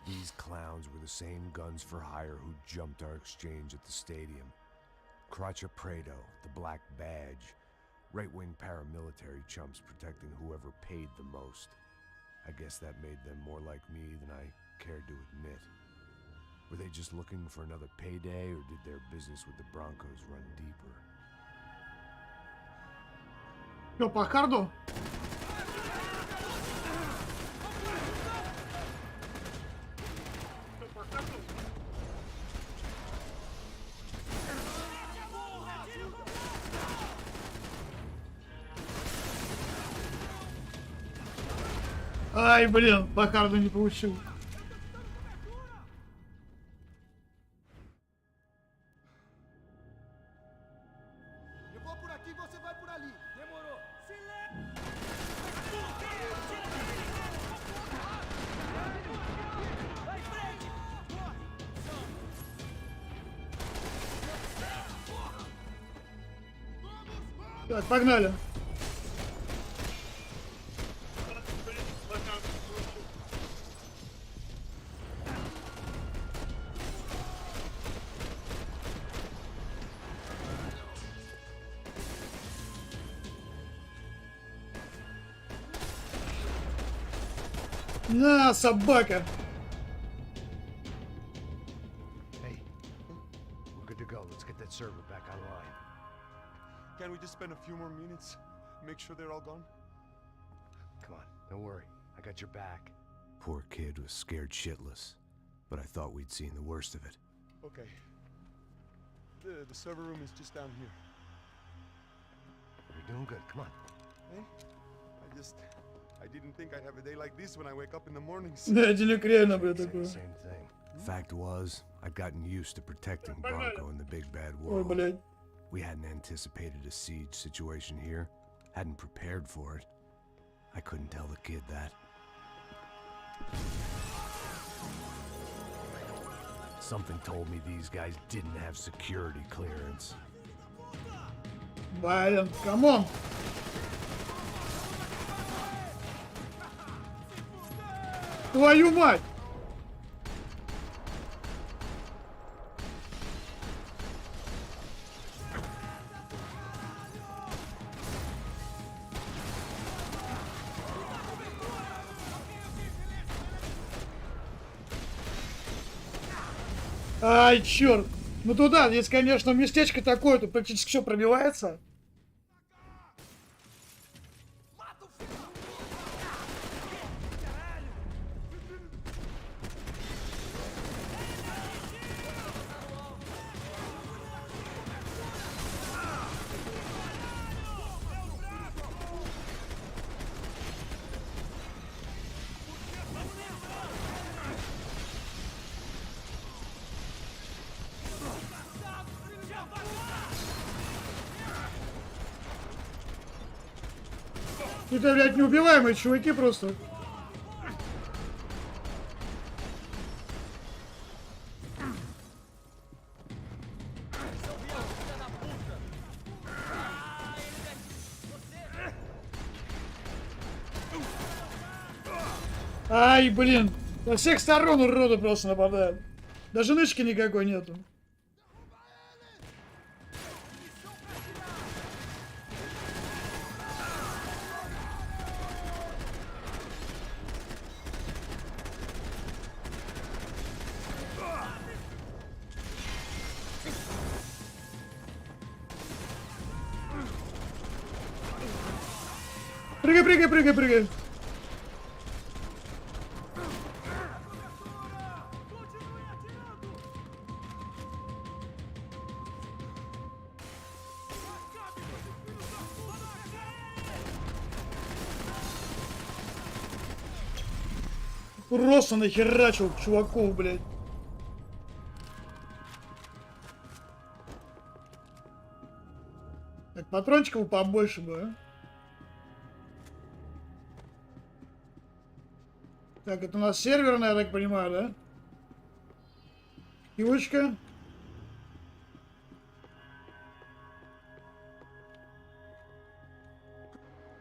These clowns were the same guns for hire who jumped our exchange at the stadium. Crotcha Prado, the Black Badge. Right-wing paramilitary chumps protecting whoever paid the most. I guess that made them more like me than I cared to admit. Were they just looking for another payday, or did their business with the Broncos run deeper? Что, по харду? Ай, блин, по харду не получил. Eu vou por aqui, você vai por ali. Demorou. Так, погнали. На, собака! Hey, we're good to go. Let's get that server back online. Can't we just spend a few more minutes? Make sure they're all gone? Come on, don't worry. I got your back. Poor kid was scared shitless, but I thought we'd seen the worst of it. Okay. The server room is just down here. You're doing good. Come on. Hey? I didn't think I'd have a day like this when I wake up in the mornings. Да, денег реально, бля, Saying такое. the same thing. Fact was, I'd gotten used to protecting Bronco in the big bad Ой, world. блядь. We hadn't anticipated a siege situation here, hadn't prepared for it. I couldn't tell the kid that. Something told me these guys didn't have security clearance. Блин, камон! Твою мать! Ай, черт! Ну туда, здесь, конечно, местечко такое, тут практически все пробивается. Это, блядь, неубиваемые чуваки просто. Ай, блин. Со всех сторон уроды просто нападают. Даже нычки никакой нету. Прыгай, прыгай, прыгай, прыгай. Просто нахерачил чуваков, блядь. Так, патрончиков побольше бы, а? Так, это у нас серверная, я так понимаю, да? Киочка.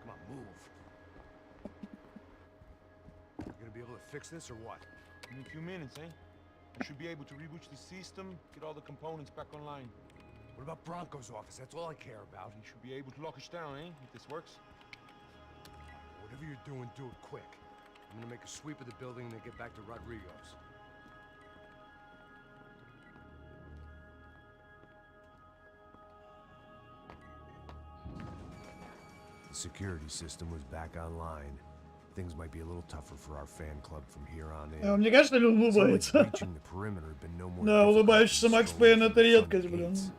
Come on, move. You gonna be able to fix this or what? In a few minutes, eh? I should be able to reboot the system, get all the components back online. What about Bronco's office? That's all I care about. You should be able to lock us down, eh? If this works. Whatever you're doing, do it quick. I'm gonna make a sweep of the building and then get back to Rodrigo's. The security system was back online. Things might be a little tougher for our fan club from here on in. Мне кажется, ли он улыбается? Reaching the perimeter had been no more Да, difficult улыбающийся than Макс slowly Пейн — это through the редкость, front блин. gates.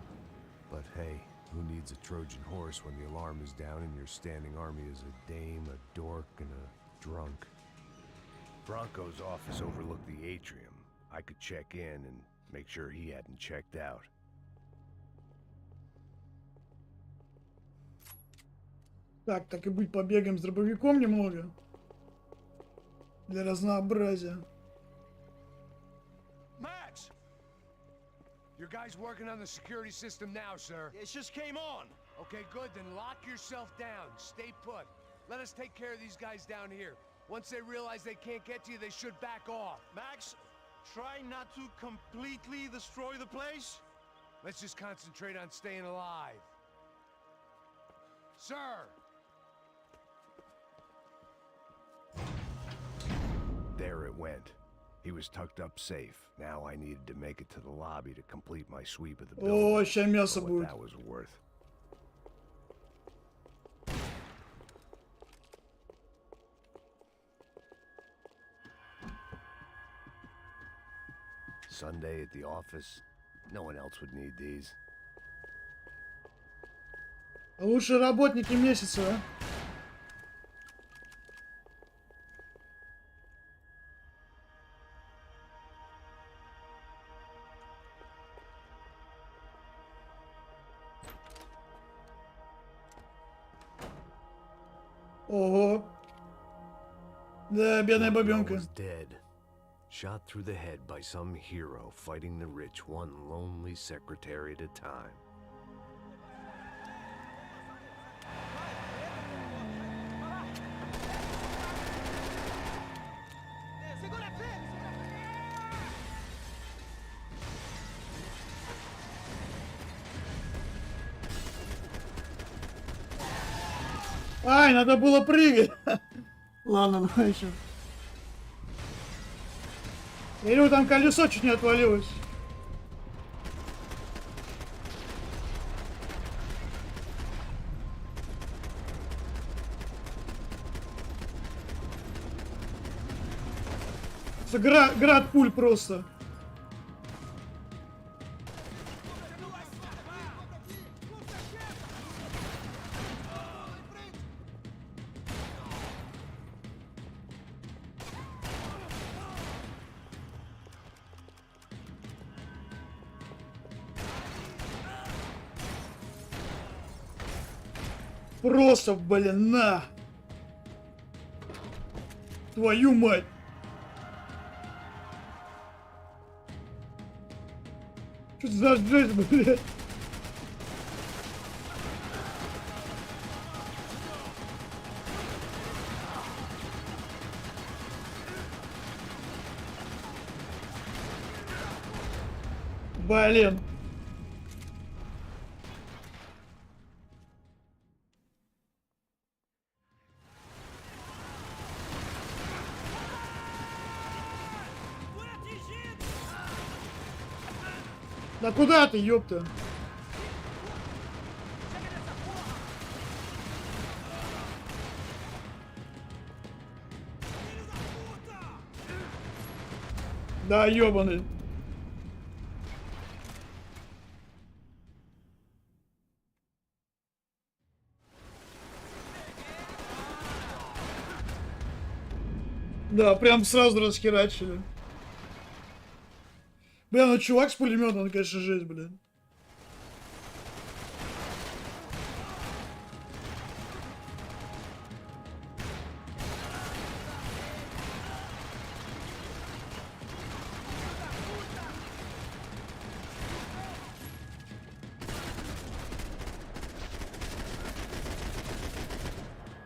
But hey, who needs a Trojan horse when the alarm is down and your standing army is a dame, a dork, and a drunk? Bronco's office overlooked the atrium. I could check in and make sure he hadn't checked out. Так, так и быть, побегаем с дробовиком немного. Для разнообразия. Max! Your guy's working on the security system now, sir. It just came on. Okay, good. Then lock yourself down. Stay put. Let us take care of these guys down here. Once they realize they can't get to you, they should back off. Max, try not to completely destroy the place. Let's just concentrate on staying alive. Sir! There it went. He was tucked up safe. Now I needed to make it to the lobby to complete my sweep of the building. О, ща мясо For what будет. that was worth. Sunday at the office. No one else would need these. Лучшие работники месяца, а? Ого. Да, бедная бабенка. Was dead. Shot through the head by some hero fighting the rich one lonely secretary at a time. Ай, надо было прыгать. Ладно, давай еще. Или там колесо чуть не отвалилось. Град пуль просто. Просто, блин, на! Твою мать! Что за жесть, блядь? Блин. Да куда ты, ёпта? Да, ёбаный. Да, прям сразу расхерачили. Бля, ну чувак с пулеметом, он, конечно, жесть, блин.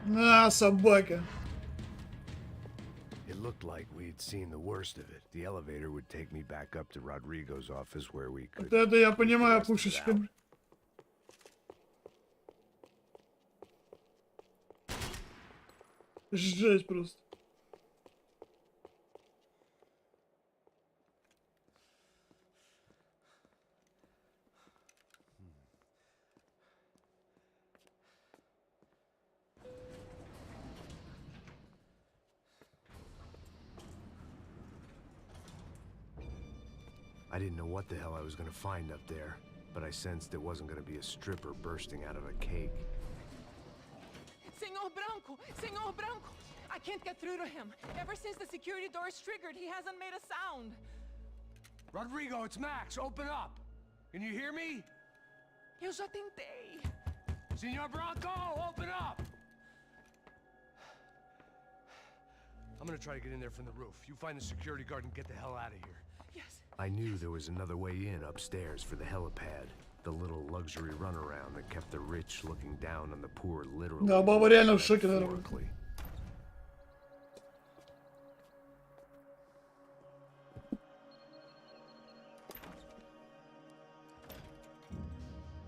На, собака. It looked like we had seen the worst of it. The elevator would take me back up to Rodrigo's office where we could... Вот это я понимаю, пушечка. Жесть просто. I didn't know what the hell I was gonna find up there, but I sensed it wasn't gonna be a stripper bursting out of a cake. Senor Branco! Senor Branco! I can't get through to him. Ever since the security door is triggered, he hasn't made a sound. Rodrigo, it's Max. Open up. Can you hear me? Eu já tentei. Senor Branco, open up. I'm gonna try to get in there from the roof. You find the security guard and get the hell out of here. Yes. I knew there was another way in upstairs for the helipad. The little luxury runaround that kept the rich looking down on the poor literally. Да, баба реально в шоке, наверное. Metaphorically.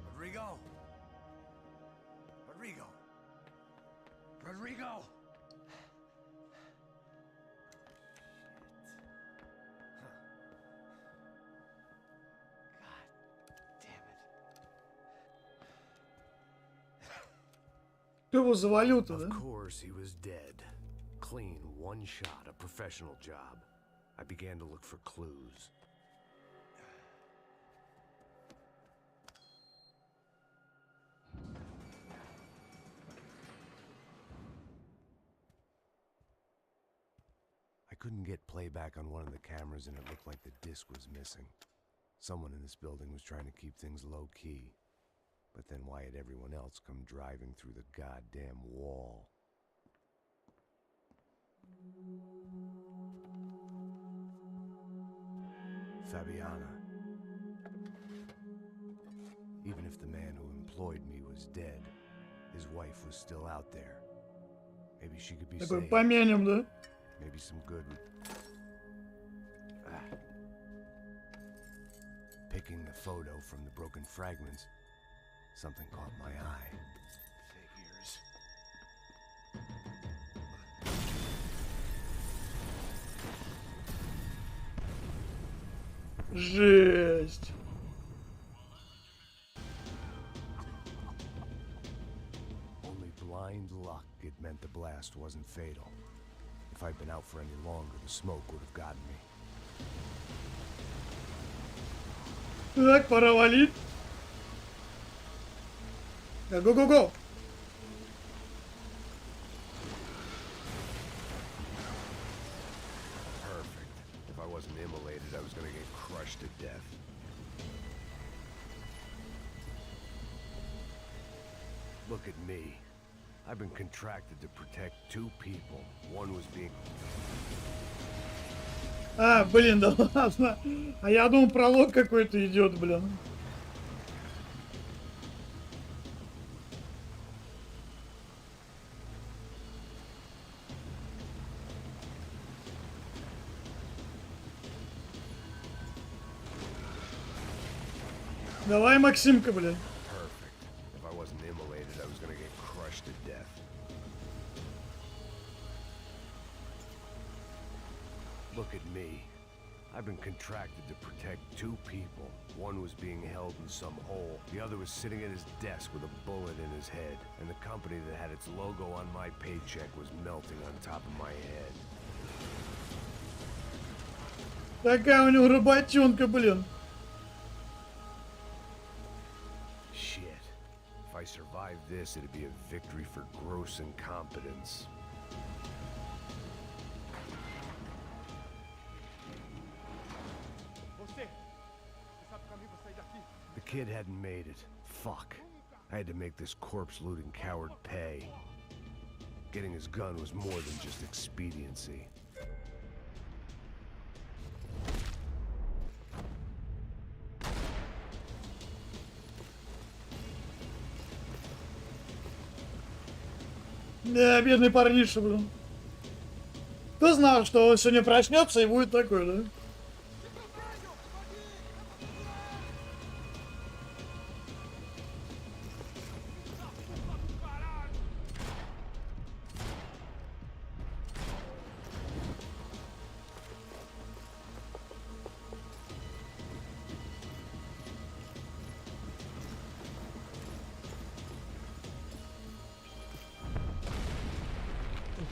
Rodrigo. Rodrigo. Rodrigo. Ты его завалил-то, Of да? course he was dead. Clean, one shot, a professional job. I began to look for clues. I couldn't get playback on one of the cameras and it looked like the disc was missing. Someone in this building was trying to keep things low-key. But then why had everyone else come driving through the goddamn wall? Fabiana. Even if the man who employed me was dead, his wife was still out there. Maybe she could be Такой saved. помянем, да? Maybe some good would... Picking the photo from the broken fragments, something caught my eye. Figures. Жесть. Only blind luck it meant the blast wasn't fatal. If I'd been out for any longer, the smoke would have gotten me. Так, пора валить. Да, го-го-го. Perfect. If I wasn't immolated, I was gonna get crushed to death. Look at me. I've been contracted to protect two people. One was being... А, блин, да ладно. А я думал, пролог какой-то идет, блин. Давай, Максимка, блин. Perfect. If I wasn't immolated, I was gonna get crushed to death. Look at me. I've been contracted to protect two people. One was being held in some hole. The other was sitting at his desk with a bullet in his head. And the company that had its logo on my paycheck was melting on top of my head. Такая у него работенка, блин. Shit. If I survived this, it'd be a victory for gross incompetence. The kid hadn't made it. Fuck. I had to make this corpse-looting coward pay. Getting his gun was more than just expediency. Да, бедный парниша, блин. Кто знал, что он сегодня проснется и будет такой, да?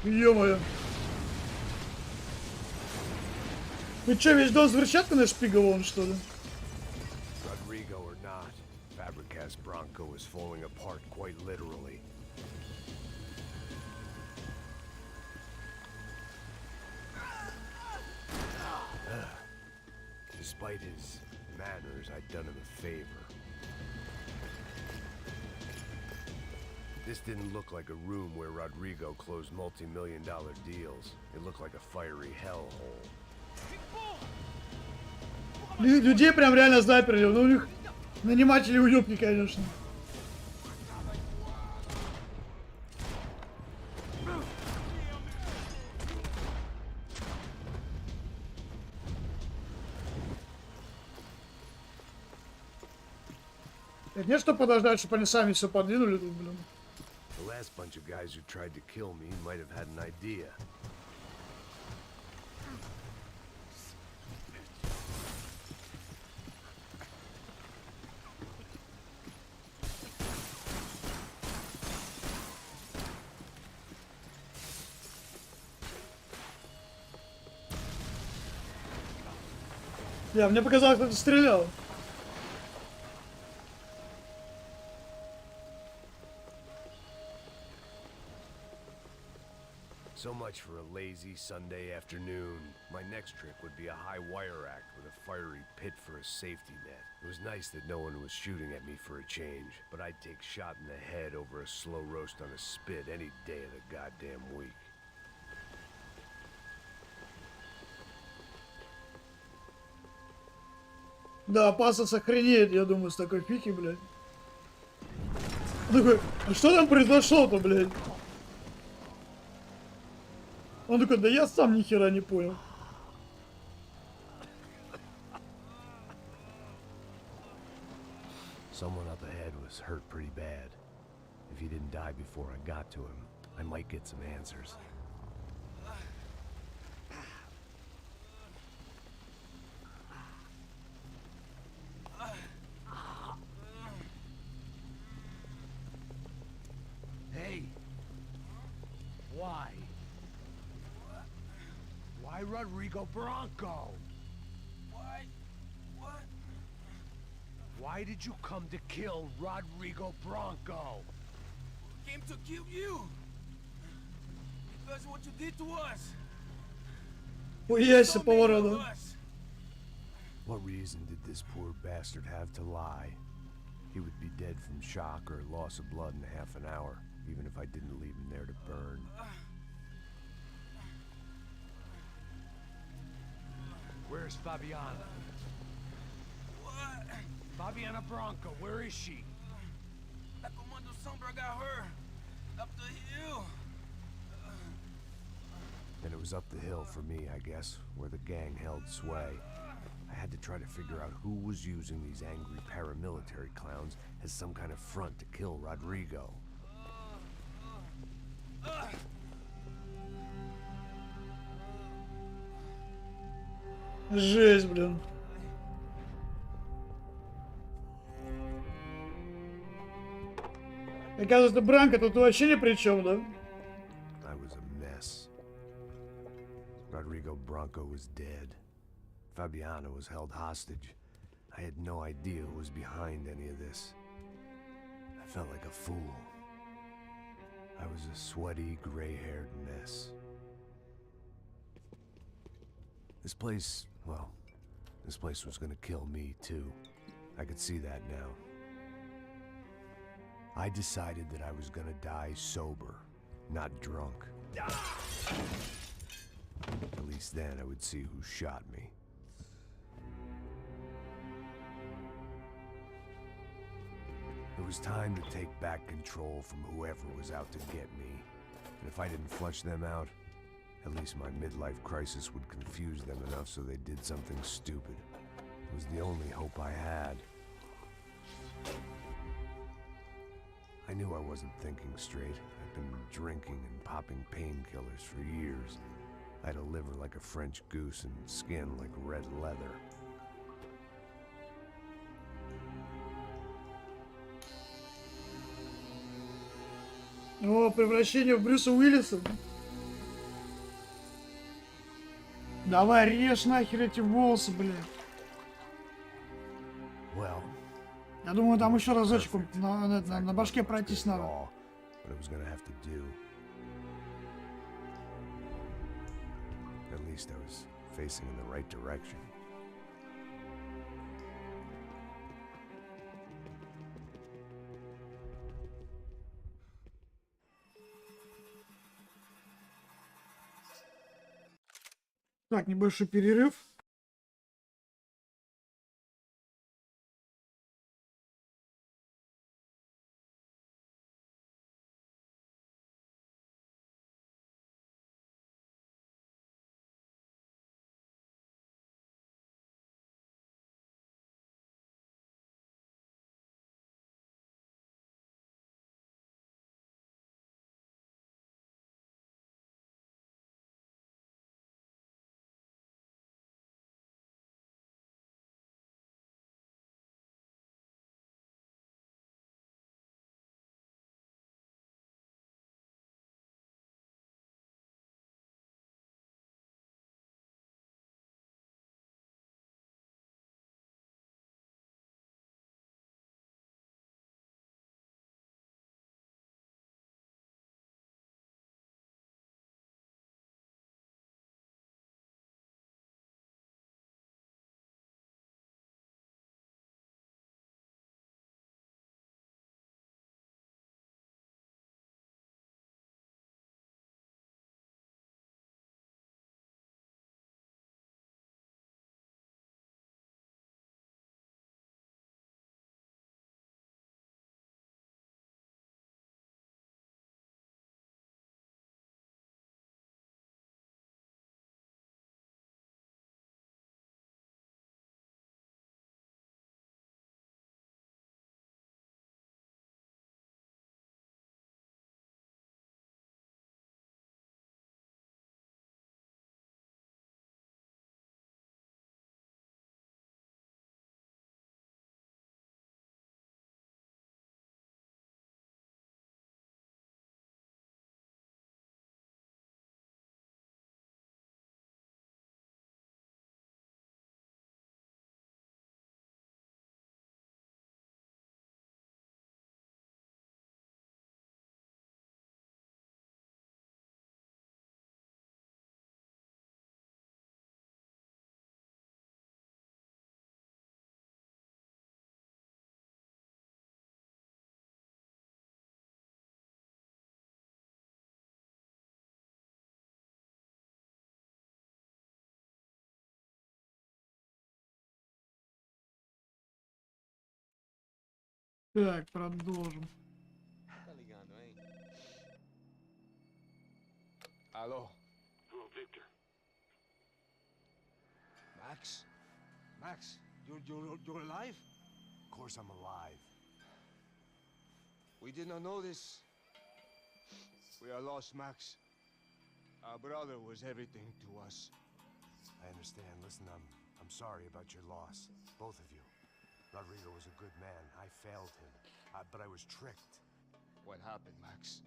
Ё-моё. Вы чё, весь дом с взрывчаткой нашпиговал, что ли? Rodrigo or not, Fabregas Bronco is falling apart quite literally. Despite his manners, I'd done him a favor. This didn't look like a room where Rodrigo closed multi-million-dollar deals. It looked like a fiery hellhole. Людей прям реально заперли. Ну, у них наниматели уёбки, конечно. Так, нет, что подождать, чтобы они сами все подвинули тут, блин. The last bunch of guys who tried to kill me might have had an idea. Я, мне показалось, кто-то стрелял. So much for a lazy Sunday afternoon. My next trick would be a high wire act with a fiery pit for a safety net. It was nice that no one was shooting at me for a change, but I'd take shot in the head over a slow roast on a spit any day of the goddamn week. Да, Пасос охренеет, я думаю, с такой пики, блядь. Он такой, а что там произошло-то, блядь? Он такой, да я сам ни хера не понял. Someone up ahead was hurt pretty bad. If he didn't die before I got to him, I might get some answers. Hey! Why? Why Rodrigo Bronco? Why? What? Why did you come to kill Rodrigo Bronco? Came to kill you. Because of what you did to us. Хуясь поворотом. What reason did this poor bastard have to lie? He would be dead from shock or loss of blood in half an hour, even if I didn't leave him there to burn. Where's Fabiana? What? Fabiana Bronco, where is she? La Comando Sombra got her. Up the hill. Then it was up the hill for me, I guess, where the gang held sway. I I had to try to figure out who was using these angry paramilitary clowns as some kind of front to kill Rodrigo. Жесть, блин. Оказывается, Бранко тут вообще ни при чем, да? I was a mess. Rodrigo Branco was dead. Fabiana was held hostage. I had no idea who was behind any of this. I felt like a fool. I was a sweaty, gray-haired mess. This place, well, this place was gonna kill me too. I could see that now. I decided that I was gonna die sober, not drunk. At least then I would see who shot me. It was time to take back control from whoever was out to get me. And if I didn't flush them out, at least my midlife crisis would confuse them enough so they did something stupid. It was the only hope I had. I knew I wasn't thinking straight. I'd been drinking and popping painkillers for years. I had a liver like a French goose and skin like red leather. О, превращение в Брюса Уиллиса. Давай, режь нахер эти волосы, блядь. Well, Я думаю, там еще разочек на башке пройтись надо. But it was gonna have to do. At least I was facing in the right direction. Так, небольшой перерыв. Так, продолжим. Tá ligando, hein? Alô? Hello, Victor. Max? Max, you're alive? Of course I'm alive. We did not know this. We are lost, Max. Our brother was everything to us. I understand. Listen, I'm sorry about your loss. Both of you. Rodrigo was a good man. I failed him. But I was tricked. What happened, Max?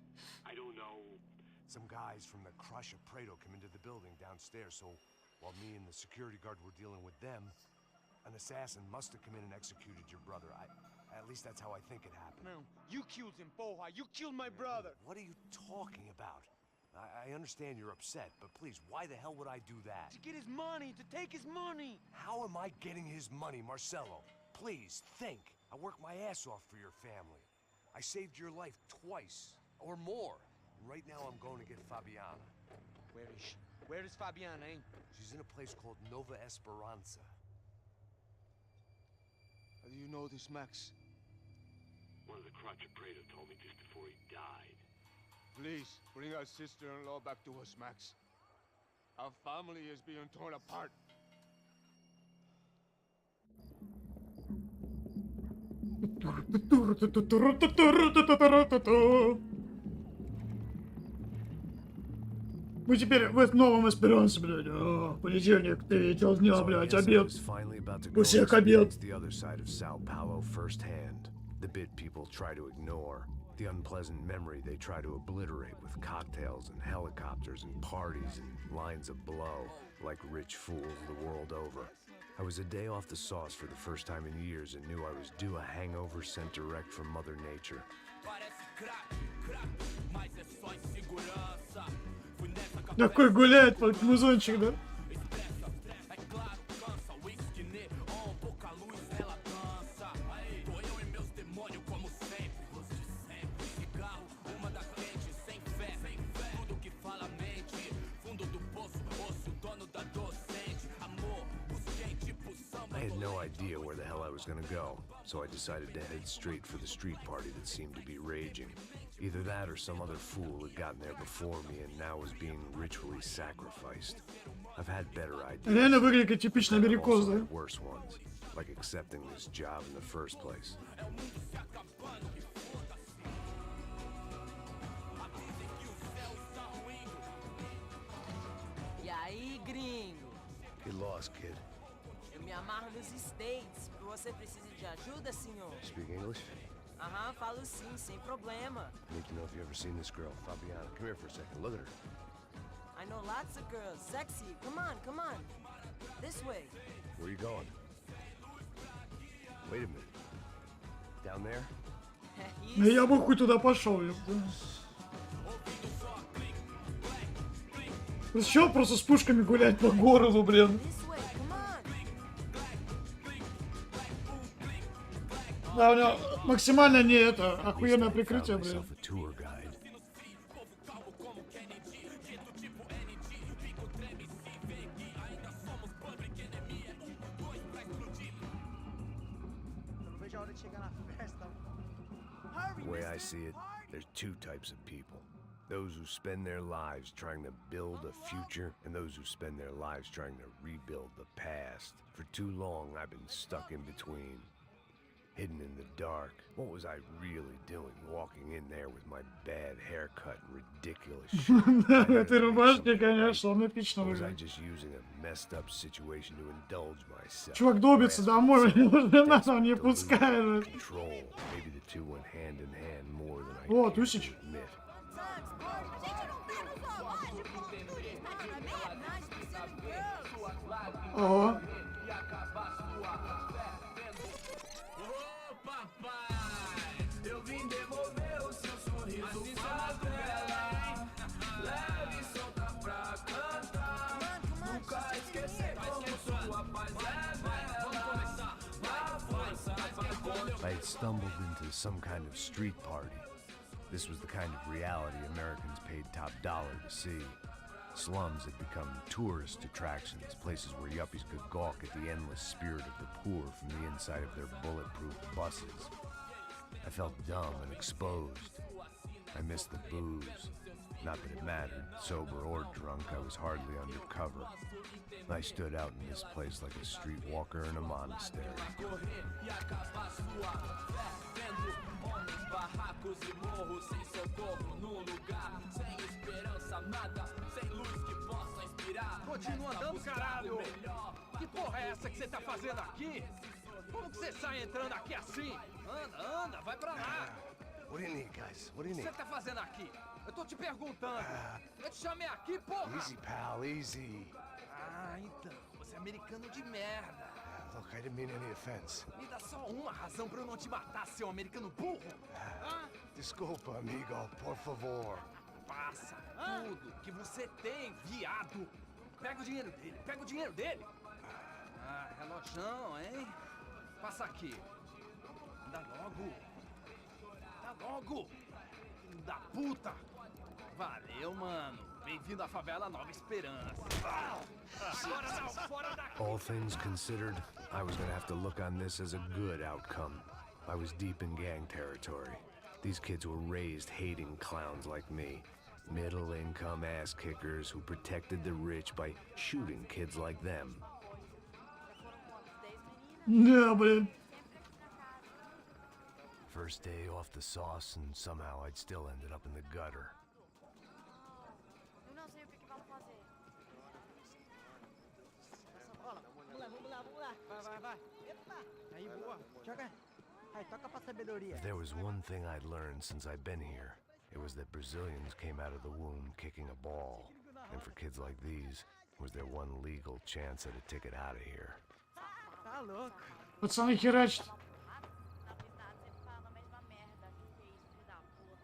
I don't know. Some guys from the Crush of Prado came into the building downstairs, so while me and the security guard were dealing with them, an assassin must have come in and executed your brother. At least that's how I think it happened. No, you killed him, Poha. You killed my brother. What are you talking about? I understand you're upset, but please, why the hell would I do that? To get his money, to take his money. How am I getting his money, Marcelo? Please, think. I worked my ass off for your family. I saved your life twice, or more. Right now, I'm going to get Fabiana. Where is she? Where is Fabiana, eh? She's in a place called Nova Esperanza. How do you know this, Max? One of the Crotch of Prado told me just before he died. Please, bring our sister-in-law back to us, Max. Our family is being torn apart. Мы теперь в новом Эсперансе, блядь. О, понедельник, 3 дня, блядь, обед. У всех обед. The other side of Sao Paulo firsthand. The bit people try to ignore. The unpleasant memory they try to obliterate with cocktails and helicopters and parties and lines of blow, like rich fools the world over. I was a day off the sauce for the first time in years and knew I was due a hangover sent direct from Mother Nature. Такой гуляет под музончик, да? I had no idea where the hell I was gonna go, so I decided to head straight for the street party that seemed to be raging. Either that or some other fool had gotten there before me and now was being ritually sacrificed. I've had better ideas. Реально выглядит как типичный америкос, да? Worse ones, like accepting this job in the first place. E aí, gringo? Get lost, kid. Eu me amarro nos States. Você precisa de ajuda, senhor? Speak English? Aham, falo sim, sem problema. I need to know if you've ever seen this girl, Fabiana. Come here for a second. Look at her. I know lots of girls. Sexy. Come on, come on. This way. Where are you going? Wait a minute. Down there? Ну я бы хуй туда пошел, ёпта. Еще просто с пушками гулять по городу, блин. Да, у него максимально не это, охуенное прикрытие, блин. The way I see it, there's two types of people. Those who spend their lives trying to build a future, and those who spend their lives trying to rebuild the past. For too long, I've been stuck in between. Hidden in the dark. What was I really doing walking in there with my bad haircut and ridiculous shit? В этой рубашке, конечно, он эпично Was I выглядит. just using a messed up situation to indulge myself? Чувак долбится домой, жена там не пускает. Control. Maybe the two went hand in hand more than I О, care to тысяч. admit. Ого. I had stumbled into some kind of street party. This was the kind of reality Americans paid top dollar to see. Slums had become tourist attractions, places where yuppies could gawk at the endless spirit of the poor from the inside of their bulletproof buses. I felt dumb and exposed. I missed the booze, Not that it mattered. Sober or drunk, I was hardly undercover. I stood out in this place like a streetwalker in a monastery. Continua andando, caralho! Que porra é essa que você tá fazendo aqui? Como que você sai entrando aqui assim? Anda, anda, vai pra lá! What do you need, guys? What do you O que need? você tá fazendo aqui? Eu tô te perguntando. Eu te chamei aqui, porra! Easy, pal, easy. Ah, então. Você é americano de merda. Look, I didn't mean any offense. Me dá só uma razão pra eu não te matar, seu americano burro. Desculpa, amigo, por favor. Passa tudo que você tem, viado. Pega o dinheiro dele, pega o dinheiro dele. Ah, relojão, hein? Passa aqui. Dá logo. Dá logo. Filho da puta. Valeu, mano. Bem-vindo à favela Nova Esperança. Agora não, fora daqui. All things considered, I was gonna have to look on this as a good outcome. I was deep in gang territory. These kids were raised hating clowns like me. Middle-income ass-kickers who protected the rich by shooting kids like them. Да, блин. First day off the sauce, and somehow I'd still ended up in the gutter. Eu não sei o que vamos fazer. Vamos lá. Vai. Epa! Aí, boa. Joga. Aí, toca pra sabedoria. If there was one thing I'd learned since I'd been here, it was that Brazilians came out of the womb kicking a ball. And for kids like these, was their one legal chance at a ticket out of here. Tá louco. Пацаны херачат. Na pisada sempre fala a mesma merda. Que é isso, filho da puta?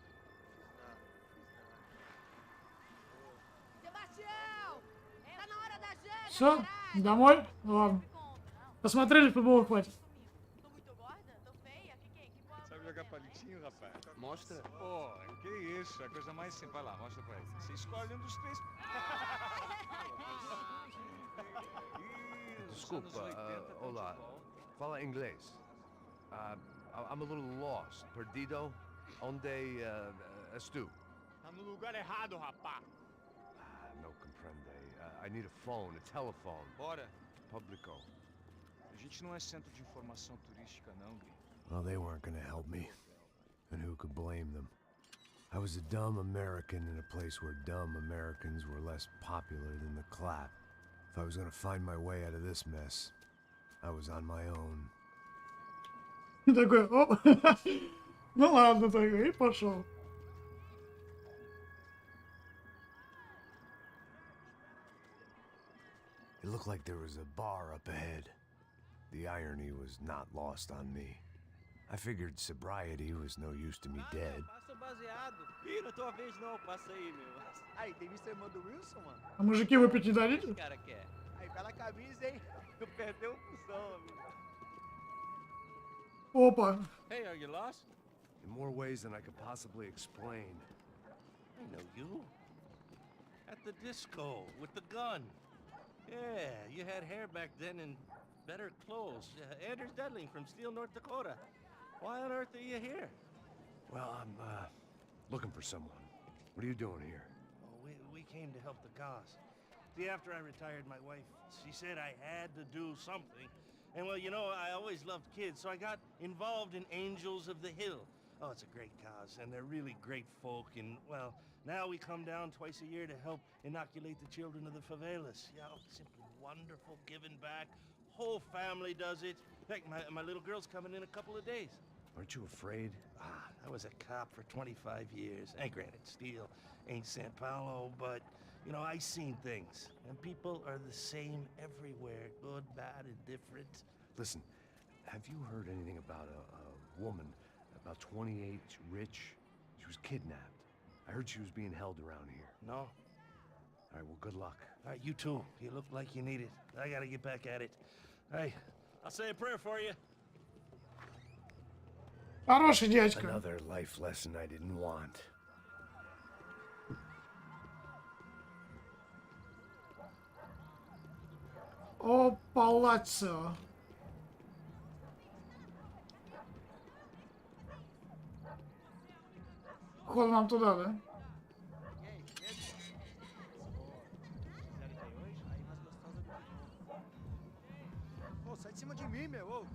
Sebastião! Tá na hora da janta, Все? Домой? Ладно. Посмотрели футбол, хватит. Tô muito gorda? Tô feia? Que pode? Sabe jogar palitinho, rapaz? Mostra. Pô, que isso, é a coisa mais simples. Vai lá, mostra pra ele. Você escolhe um dos três. Desculpa, olá. Fala inglês. I'm a little lost. Perdido? Onde estou? Tá no lugar errado, rapá. No comprende. I need a phone, a telephone. Bora. Publico. A gente não é centro de informação turística, não, Gui. Well, they weren't gonna help me. And who could blame them? I was a dumb American in a place where dumb Americans were less popular than the clap. If I was gonna find my way out of this mess, I was on my own. Такой, оп. Ну ладно, такой, и пошел. It looked like there was a bar up ahead. The irony was not lost on me. I figured sobriety was no use to me dead. Passa o baseado. Ih, não tô a vez não. Passa aí, meu. Aí, tem visto a irmã do Wilson, mano? А мужики выпить не дадите? O que cara quer? Aí, bela camisa, hein? Tu perdeu um cuzão, amigo. Опа. Hey, are you lost? In more ways than I could possibly explain. I know you. At the disco, with the gun. Yeah, you had hair back then and better clothes. Anders Dudling from Steele, North Dakota. Why on earth are you here? Well, I'm looking for someone. What are you doing here? Oh, we came to help the cause. See, after I retired, my wife, she said I had to do something. And well, you know, I always loved kids, so I got involved in Angels of the Hill. Oh, it's a great cause, and they're really great folk, and well, now we come down twice a year to help inoculate the children of the favelas. Yeah, oh, simply wonderful, giving back. Whole family does it. In fact, my little girl's coming in a couple of days. Aren't you afraid? I was a cop for 25 years. And granted, Steele ain't San Paulo, but, you know, I seen things. And people are the same everywhere, good, bad, indifferent. Listen, have you heard anything about a woman, about 28, rich? She was kidnapped. I heard she was being held around here. No? All right, well, good luck. All right, you too. You look like you need it. I gotta get back at it. Hey, I'll say a prayer for you. Хороший дядька. Another life lesson I didn't want. О, палаццо. Ход нам туда, да? Ô, sai de cima de mim, meu. Ô.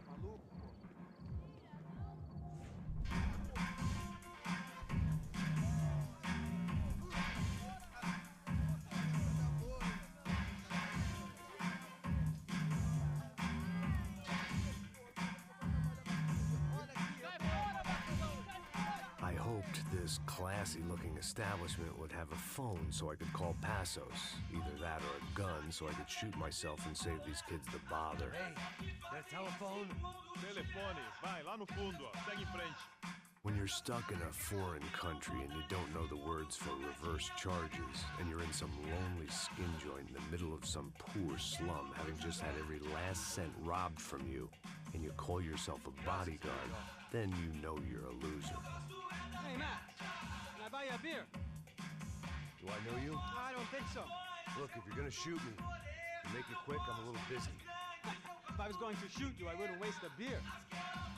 Maluco, pô. I hoped this classy-looking establishment would have a phone so I could call Passos. Either that or a gun so I could shoot myself and save these kids the bother. Hey, that telephone? Telefone, vai lá no fundo, ó. Segue em frente. When you're stuck in a foreign country and you don't know the words for reverse charges, and you're in some lonely skin joint in the middle of some poor slum, having just had every last cent robbed from you, and you call yourself a bodyguard, then you know you're a loser. Hey, Matt, can I buy you a beer? Do I know you? I don't think so. Look, if you're gonna shoot me, to make it quick, I'm a little busy. If I was going to shoot you, I wouldn't waste a beer.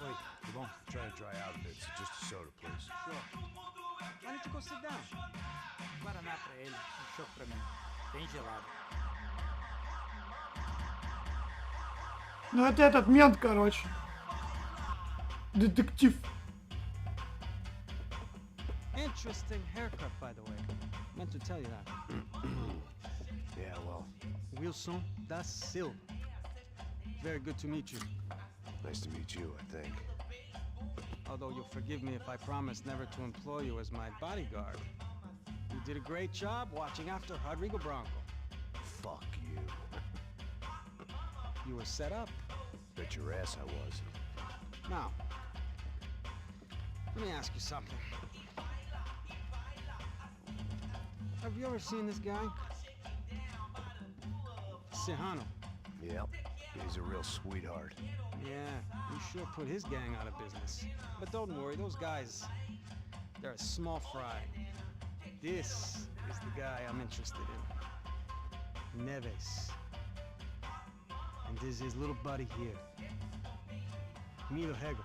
Wait, come on. I'm trying to dry out a bit, so just a soda, please. Sure. Why don't you go sit down? Guaraná pra ele, chopp pra mim. Bem gelado. Ну это этот мент, короче. Детектив. Interesting haircut, by the way. Meant to tell you that. Yeah, well, Wilson da Silva. Very good to meet you. nice to meet you, I think. Although you'll forgive me if I promise never to employ you as my bodyguard. You did a great job watching after Rodrigo Bronco. Fuck you. You were set up. Bet your ass I was. Now, let me ask you something. Have you ever seen this guy? Sejano. Yep, he's a real sweetheart. Yeah, you sure put his gang out of business. But don't worry, those guys, they're a small fry. This is the guy I'm interested in. Neves. And this is his little buddy here. Milo Hegel.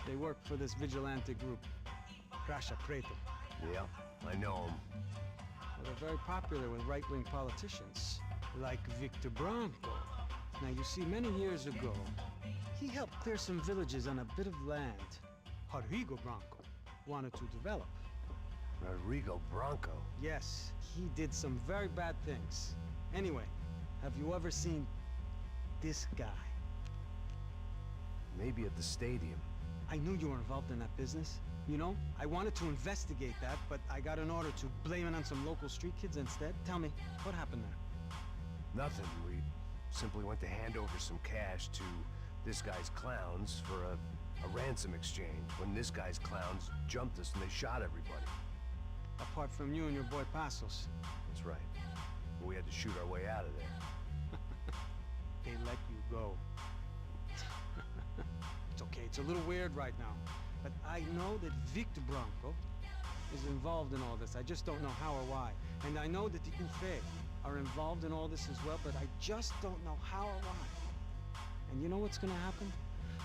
They work for this vigilante group, Crasha Preto. Yep, I know him. Well, they're very popular with right-wing politicians, like Victor Branco. Now, you see, many years ago, he helped clear some villages on a bit of land Rodrigo Branco wanted to develop. Rodrigo Branco? Yes, he did some very bad things. Anyway, have you ever seen this guy? Maybe at the stadium. I knew you were involved in that business. You know, I wanted to investigate that, but I got an order to blame it on some local street kids instead. Tell me, what happened there? Nothing. We simply went to hand over some cash to this guy's clowns for a ransom exchange when this guy's clowns jumped us and they shot everybody. Apart from you and your boy Passos. That's right. We had to shoot our way out of there. They let you go. It's okay, it's a little weird right now. But I know that Victor Branco is involved in all this. I just don't know how or why. And I know that the UFE are involved in all this as well, but I just don't know how or why. And you know what's gonna happen?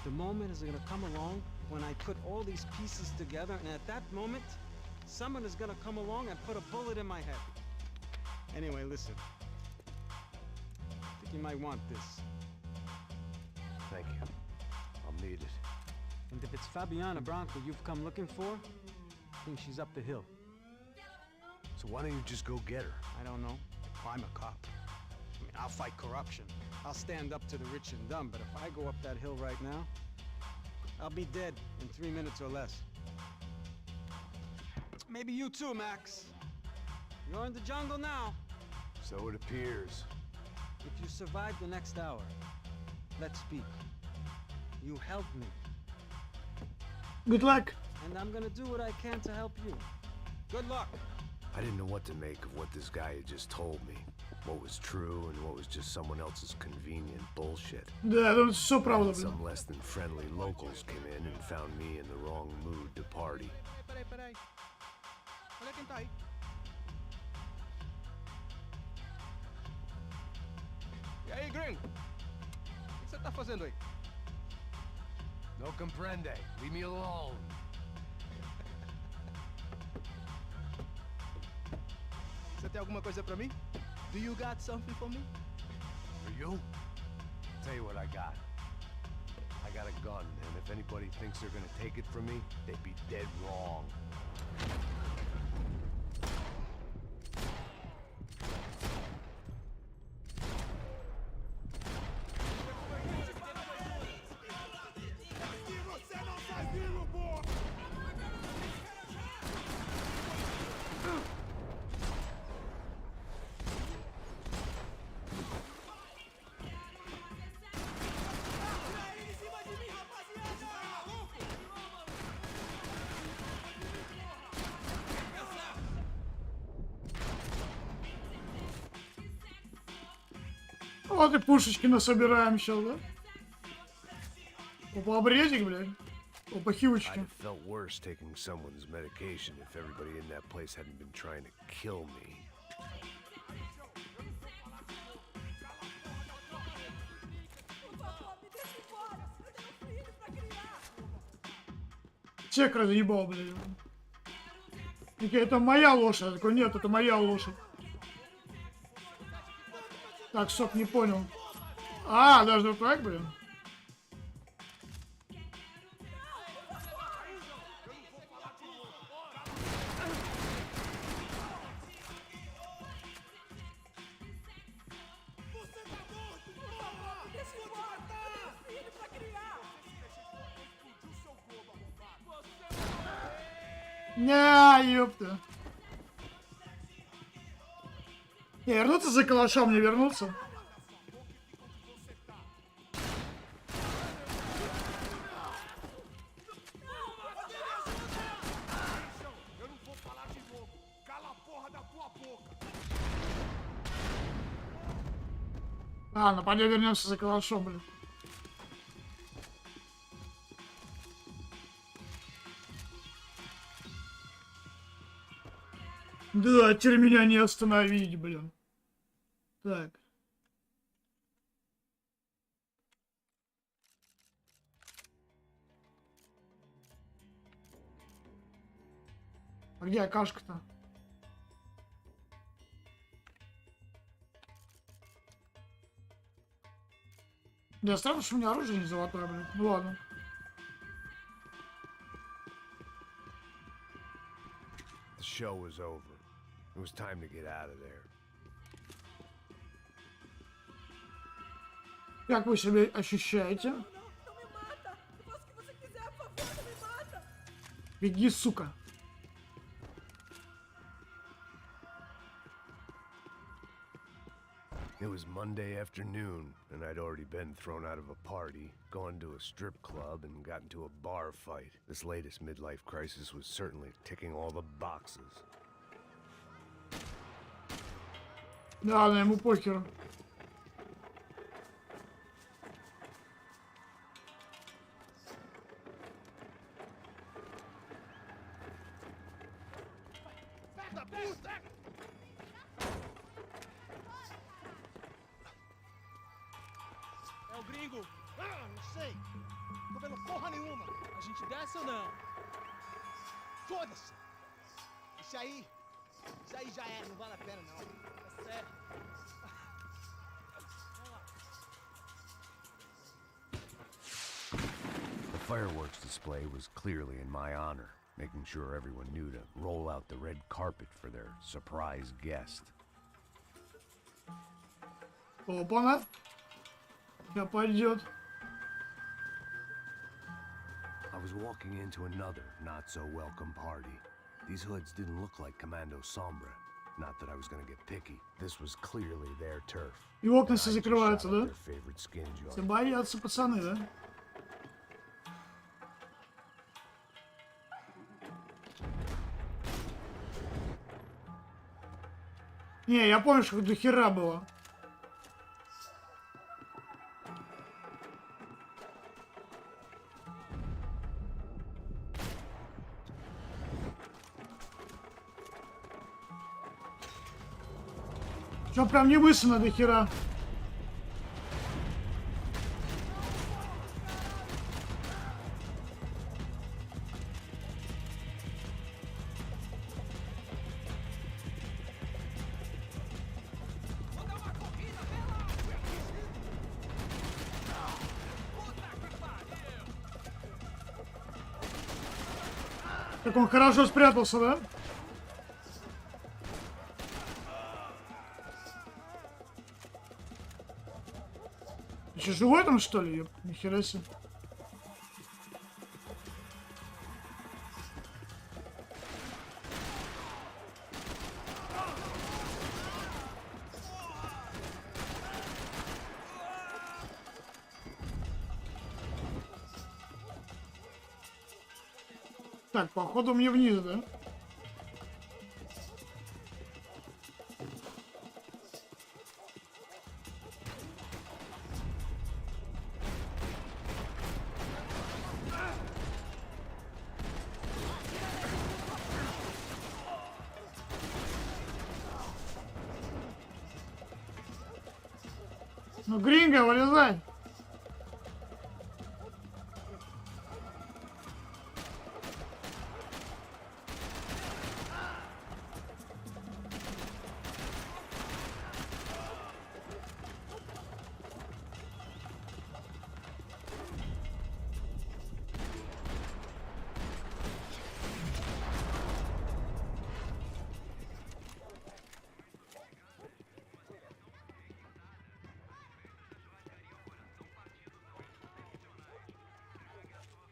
The moment is gonna come along when I put all these pieces together, and at that moment, someone is gonna come along and put a bullet in my head. Anyway, listen. I think you might want this. Thank you. I'll need it. And if it's Fabiana Branco you've come looking for, I think she's up the hill. So why don't you just go get her? I don't know. I'm a cop. I mean, I'll fight corruption. I'll stand up to the rich and dumb, but if I go up that hill right now, I'll be dead in 3 minutes or less. Maybe you too, Max. You're in the jungle now. So it appears. If you survive the next hour, let's speak. You helped me. Good luck. And I'm gonna do what I can to help you. Good luck. I didn't know what to make of what this guy had just told me. What was true and what was just someone else's convenient bullshit. Да, это все правда, блин. Some less than friendly locals came in and found me in the wrong mood to party. Peraí. Olha quem tá aí. E aí, gringo? O que você tá fazendo aí? No comprende. Leave me alone. Você tem alguma coisa pra mim? Do you got something for me? For you? Tell you what I got. I got a gun, and if anybody thinks they're gonna take it from me, they'd be dead wrong. Вот и пушечки насобираем сейчас, да? Опа, обрезик, блядь. Опа, I'd хивочки. have felt worse taking someone's medication if everybody in that place hadn't been trying to kill me. Чек разъебал, блядь. Такие, это моя лошадь. Я такой, нет, это моя лошадь. Так, стоп, не понял. А, даже вот так, блин. Не, ёпта. Не, вернуться за калашом, не вернуться. А, ну пойдем вернемся за калашом, блин. Да, теперь меня не остановить, блин. Так. А где Акашка-то? Да, странно, что у меня оружие не золотое, блин. Ну ладно. The show was over. It was time to get out of there. Как вы себя ощущаете? Беги, сука. It was Monday afternoon, and I'd already been thrown out of a party, gone to a strip club, and got into a bar fight. This latest midlife crisis was certainly ticking all the boxes. Да, на ему похеру. É o gringo? Ah, não sei. Tô vendo porra nenhuma. A gente desce ou não? Foda-se. Isso aí já é, não vale a pena não. Tá sério. The fireworks display was clearly in my honor, making sure everyone knew to roll out the red carpet for their surprise guest. Опа-на. Сейчас пойдет. I was walking into another not-so-welcome party. These hoods didn't look like Commando Sombra. Not that I was gonna get picky. This was clearly their turf. И окна все закрываются, да? Their favorite skin joint. Все боятся, пацаны, да? Не, я помню, что до хера было. Чё, прям не высуно до хера. Как он хорошо спрятался, да? Еще живой там, что ли? Ёп, нихера себе. Так, походу мне вниз, да? Ну, гринго, вылезай!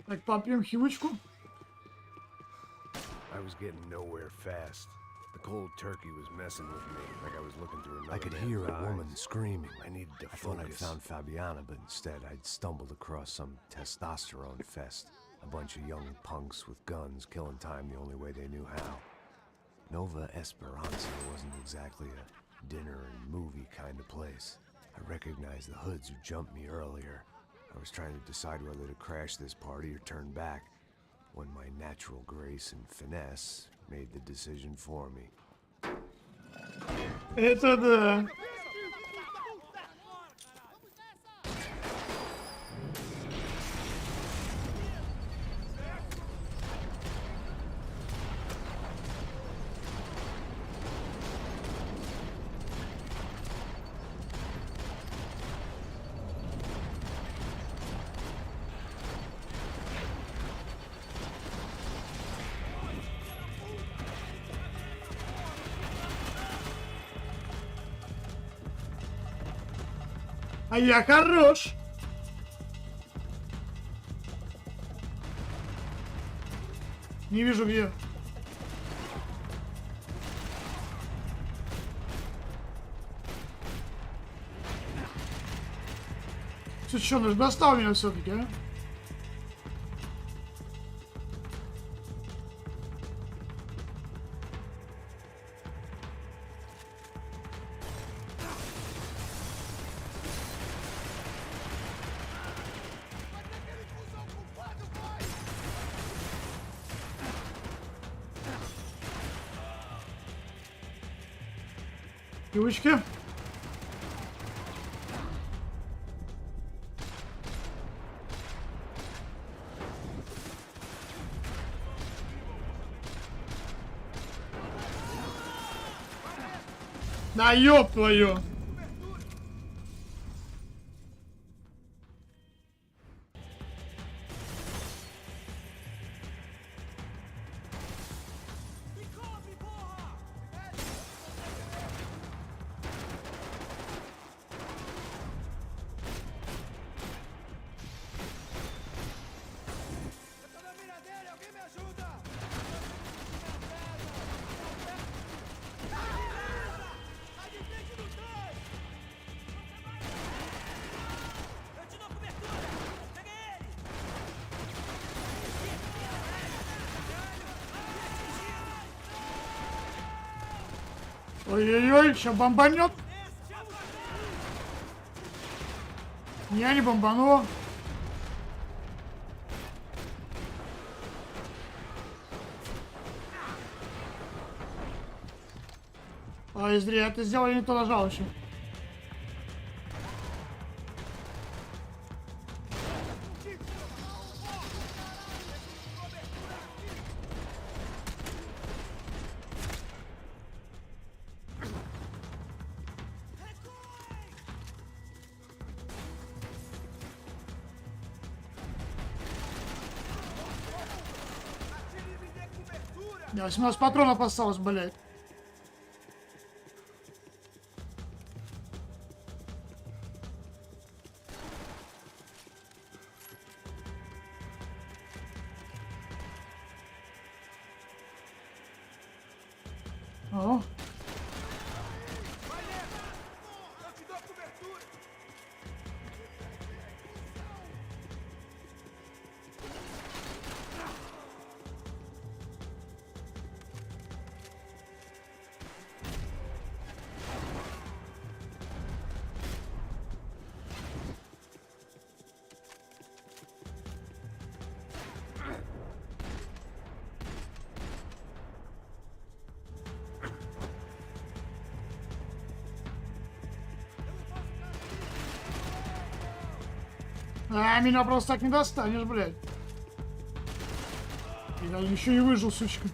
Так, попьем хивочку. I was getting nowhere fast. The cold turkey was messing with me, like I was looking through another. I could hear a woman screaming. I needed to focus. I thought I'd found Fabiana, but instead I'd stumbled across some testosterone fest. A bunch of young punks with guns killing time the only way they knew how. Nova Esperanza wasn't exactly a dinner and movie kind of place. I recognized the hoods who jumped me earlier. I was trying to decide whether to crash this party or turn back, when my natural grace and finesse made the decision for me. Это да. А я хорош. Не вижу где. Ты что, ну достал меня все-таки, а? Девочки. Да ёб твою. Ой-ой-ой, сейчас бомбанет. Я не бомбану. Ой, зря ты сделал, я не то нажал еще. Да, 18 патронов осталось, блядь. О. А, меня просто так не достанешь, блядь. Я еще и выжил, сучка.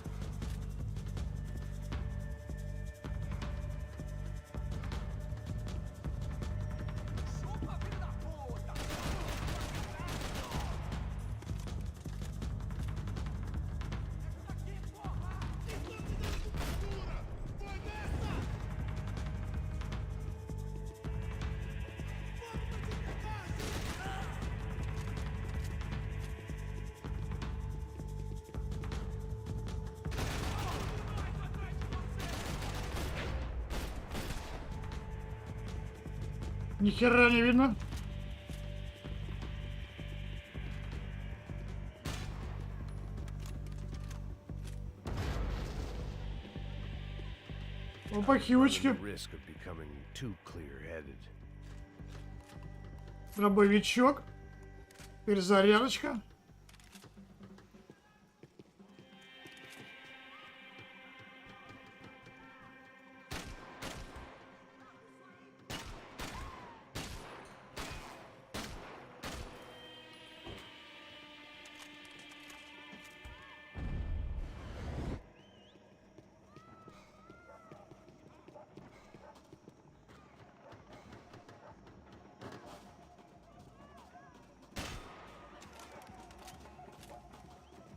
Ни хера не видно. Опа, хивочки. Дробовичок. Перезарядочка.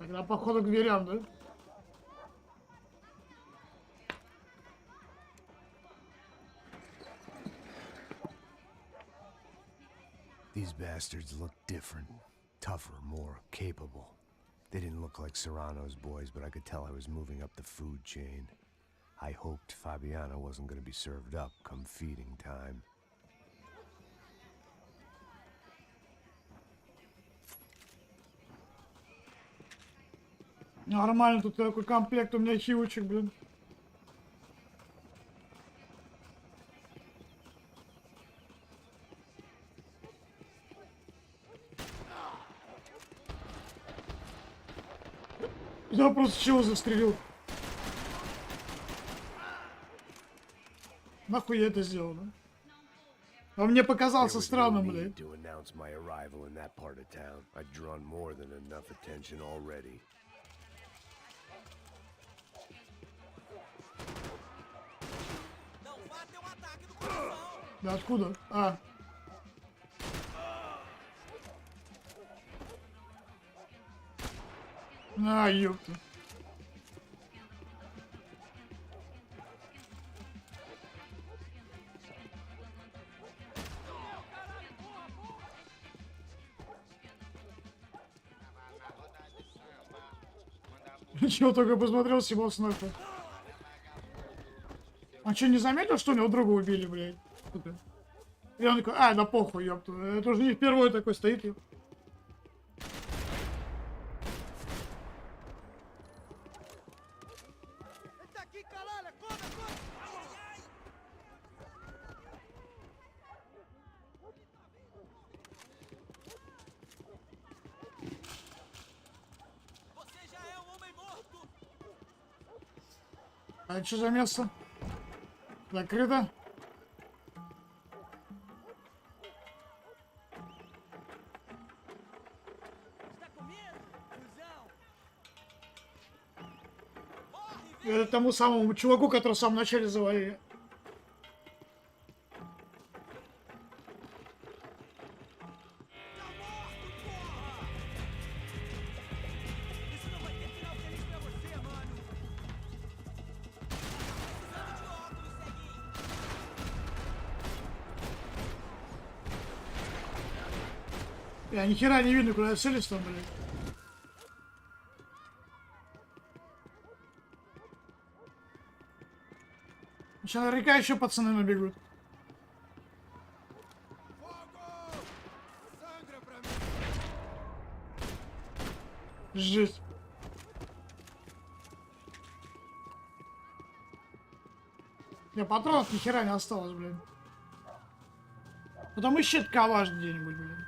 Тогда походу к дверям, да? These bastards look different. Tougher, more capable. They didn't look like Serrano's boys, but I could tell I was moving up the food chain. I hoped Fabiana wasn't going to be served up come feeding time. Нормально, тут такой комплект у меня хивочек, блин. Я просто чего застрелил? Нахуй я это сделал, да? А мне показался странным, блядь. Да откуда? А. А, ёпта. Чего только посмотрел, Симос нахуй. А что, не заметил, что у него друга убили, блядь? И он такой, а, да похуй, ёпта. Это уже не впервые такой стоит, ёпта. А что за место? Закрыто? Это тому самому чуваку, который в самом начале завалили. Я ни хера не видно, куда я целюсь там, блядь. Сейчас наверняка еще пацаны набегут. Жесть. Не, патронов ни хера не осталось, блин. Потом ищет калаш где-нибудь, блин.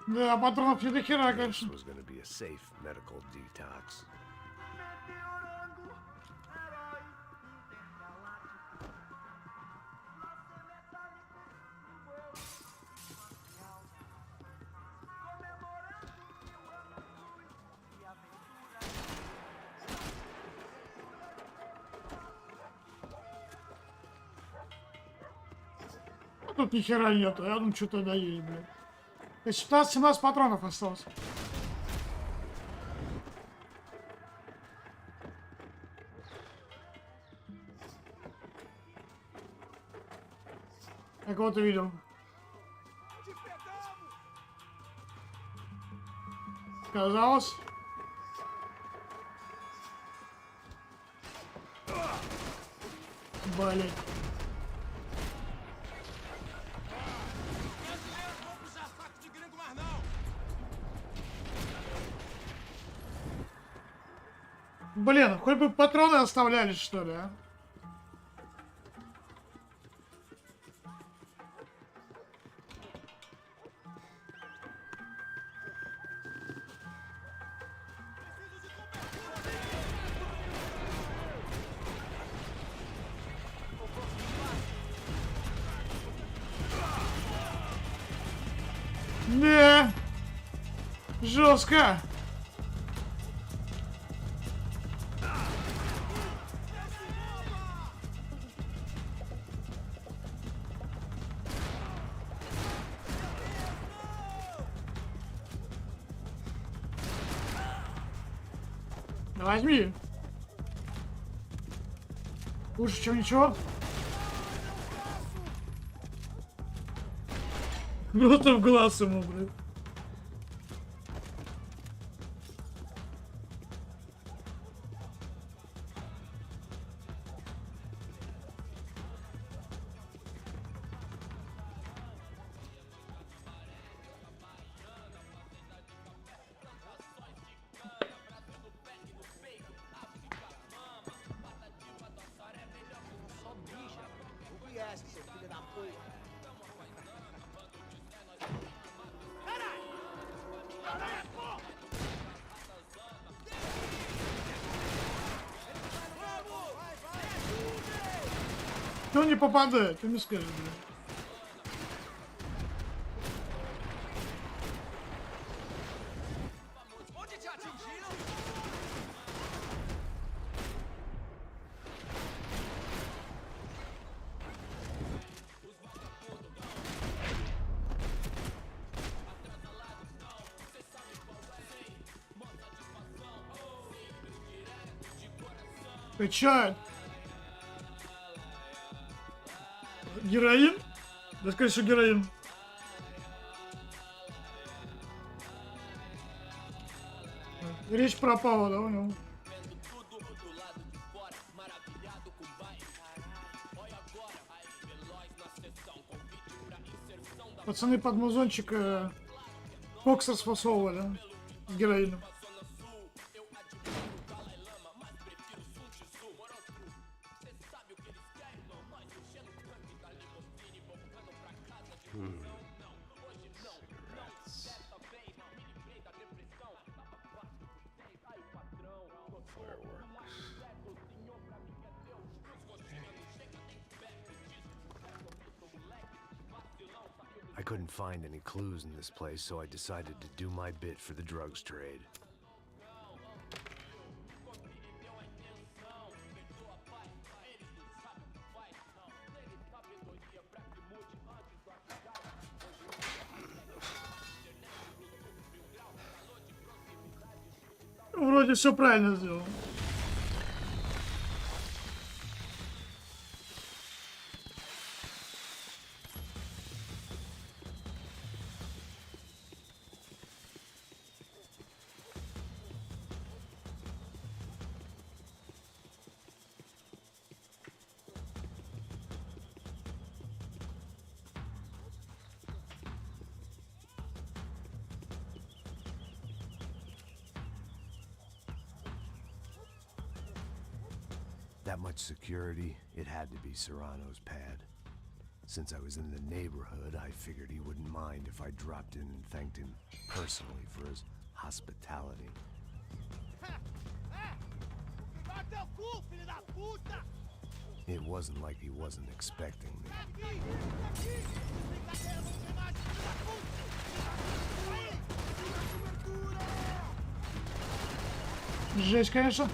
Да, патронов не до хера, конечно. This was gonna be a safe medical detox. Тут ни хера нету, я думаю, что тогда есть, блин. 15-17 патронов осталось. Я кого-то видел. Казалось. Блять. Блин, хоть бы патроны оставляли, что ли, а? Не, жестко. Возьми. Лучше, чем ничего. Просто в глаз ему, блин. Кто не попадает, ты мне скажешь, блин. Качает. Героин? Да, скорее всего, героин. Речь пропала, да, у него? Пацаны под музончик кокс расфасовывали с героином. I couldn't find any clues in this place, so I decided to do my bit for the drugs trade. вроде все правильно сделал. That much security, it had to be Serrano's pad. Since I was in the neighborhood, I figured he wouldn't mind if I dropped in and thanked him personally for his hospitality. It wasn't like he wasn't expecting me. Жесть, конечно.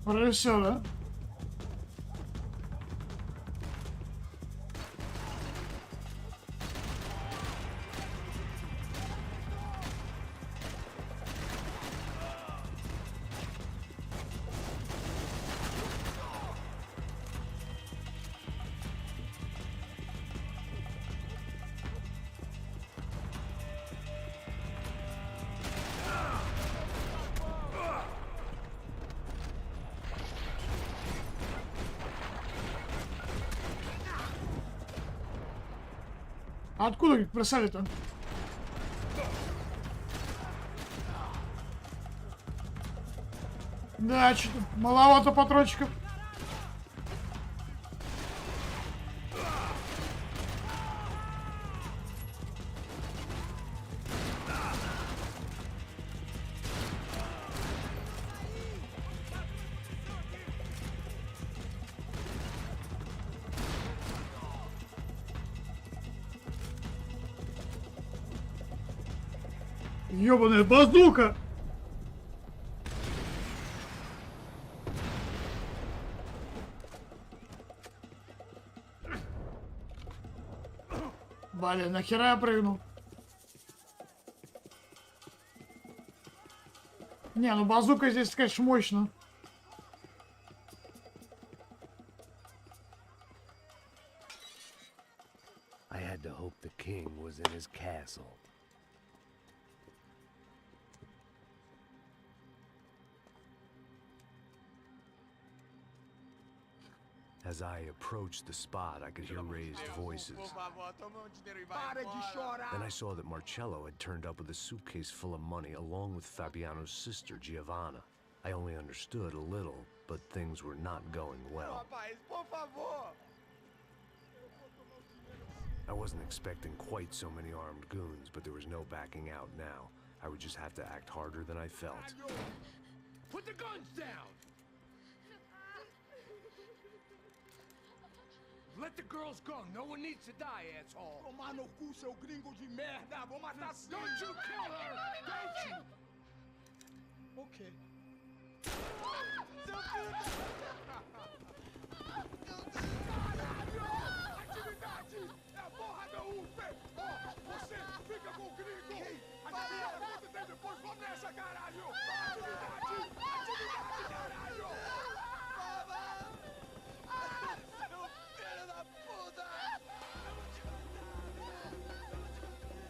Вроде все, да? А откуда их бросали-то? Да, что-то маловато патрончиков. Ёбаная базука! Блин, нахера я прыгнул? Не, ну базука здесь, конечно, мощно. I had to hope the king was in his castle. As I approached the spot, I could hear raised voices. Then I saw that Marcello had turned up with a suitcase full of money along with Fabiano's sister, Giovanna. I only understood a little, but things were not going well. I wasn't expecting quite so many armed goons, but there was no backing out now. I would just have to act harder than I felt. Put the guns down! Let the girls go. No one needs to die, asshole. Tomar no cu, seu gringo de merda. Vou matar sim. Don't you kill her! Don't you? Okay. Atividade! É a porra da UP! Ó, você fica com o gringo! A gente volta até depois. Vamos nessa, caralho! Atividade! Atividade, caralho!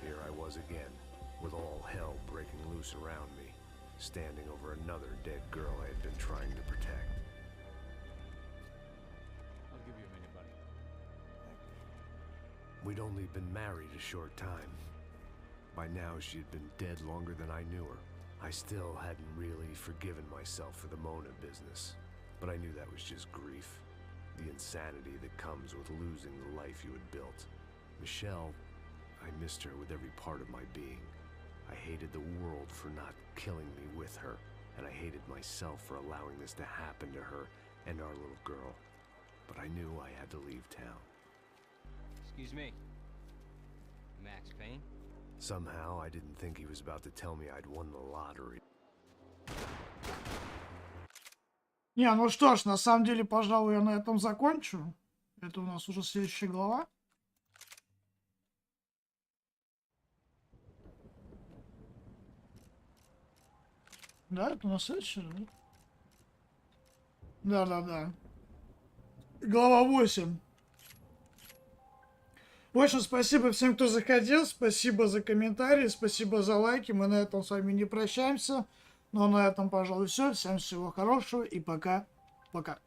Here I was again, with all hell breaking loose around me, standing over another dead girl I had been trying to protect. I'll give you a minute, buddy. We'd only been married a short time. By now, she had been dead longer than I knew her. I still hadn't really forgiven myself for the Mona business, but I knew that was just grief. The insanity that comes with losing the life you had built. Michelle, I missed her with every part of my being. I hated the world for not killing me with her, and I hated myself for allowing this to happen to her and our little girl. But I knew I had to leave town. Excuse me. Max Payne? Somehow, I didn't think he was about to tell me I'd won the lottery. Не, ну что ж, на самом деле, пожалуй, я на этом закончу. Это у нас уже следующая глава. Да, это у нас следующая, да? Да. Глава 8. В общем, спасибо всем, кто заходил. Спасибо за комментарии, спасибо за лайки. Мы на этом с вами не прощаемся. Но на этом, пожалуй, все. Всем всего хорошего и пока. Пока.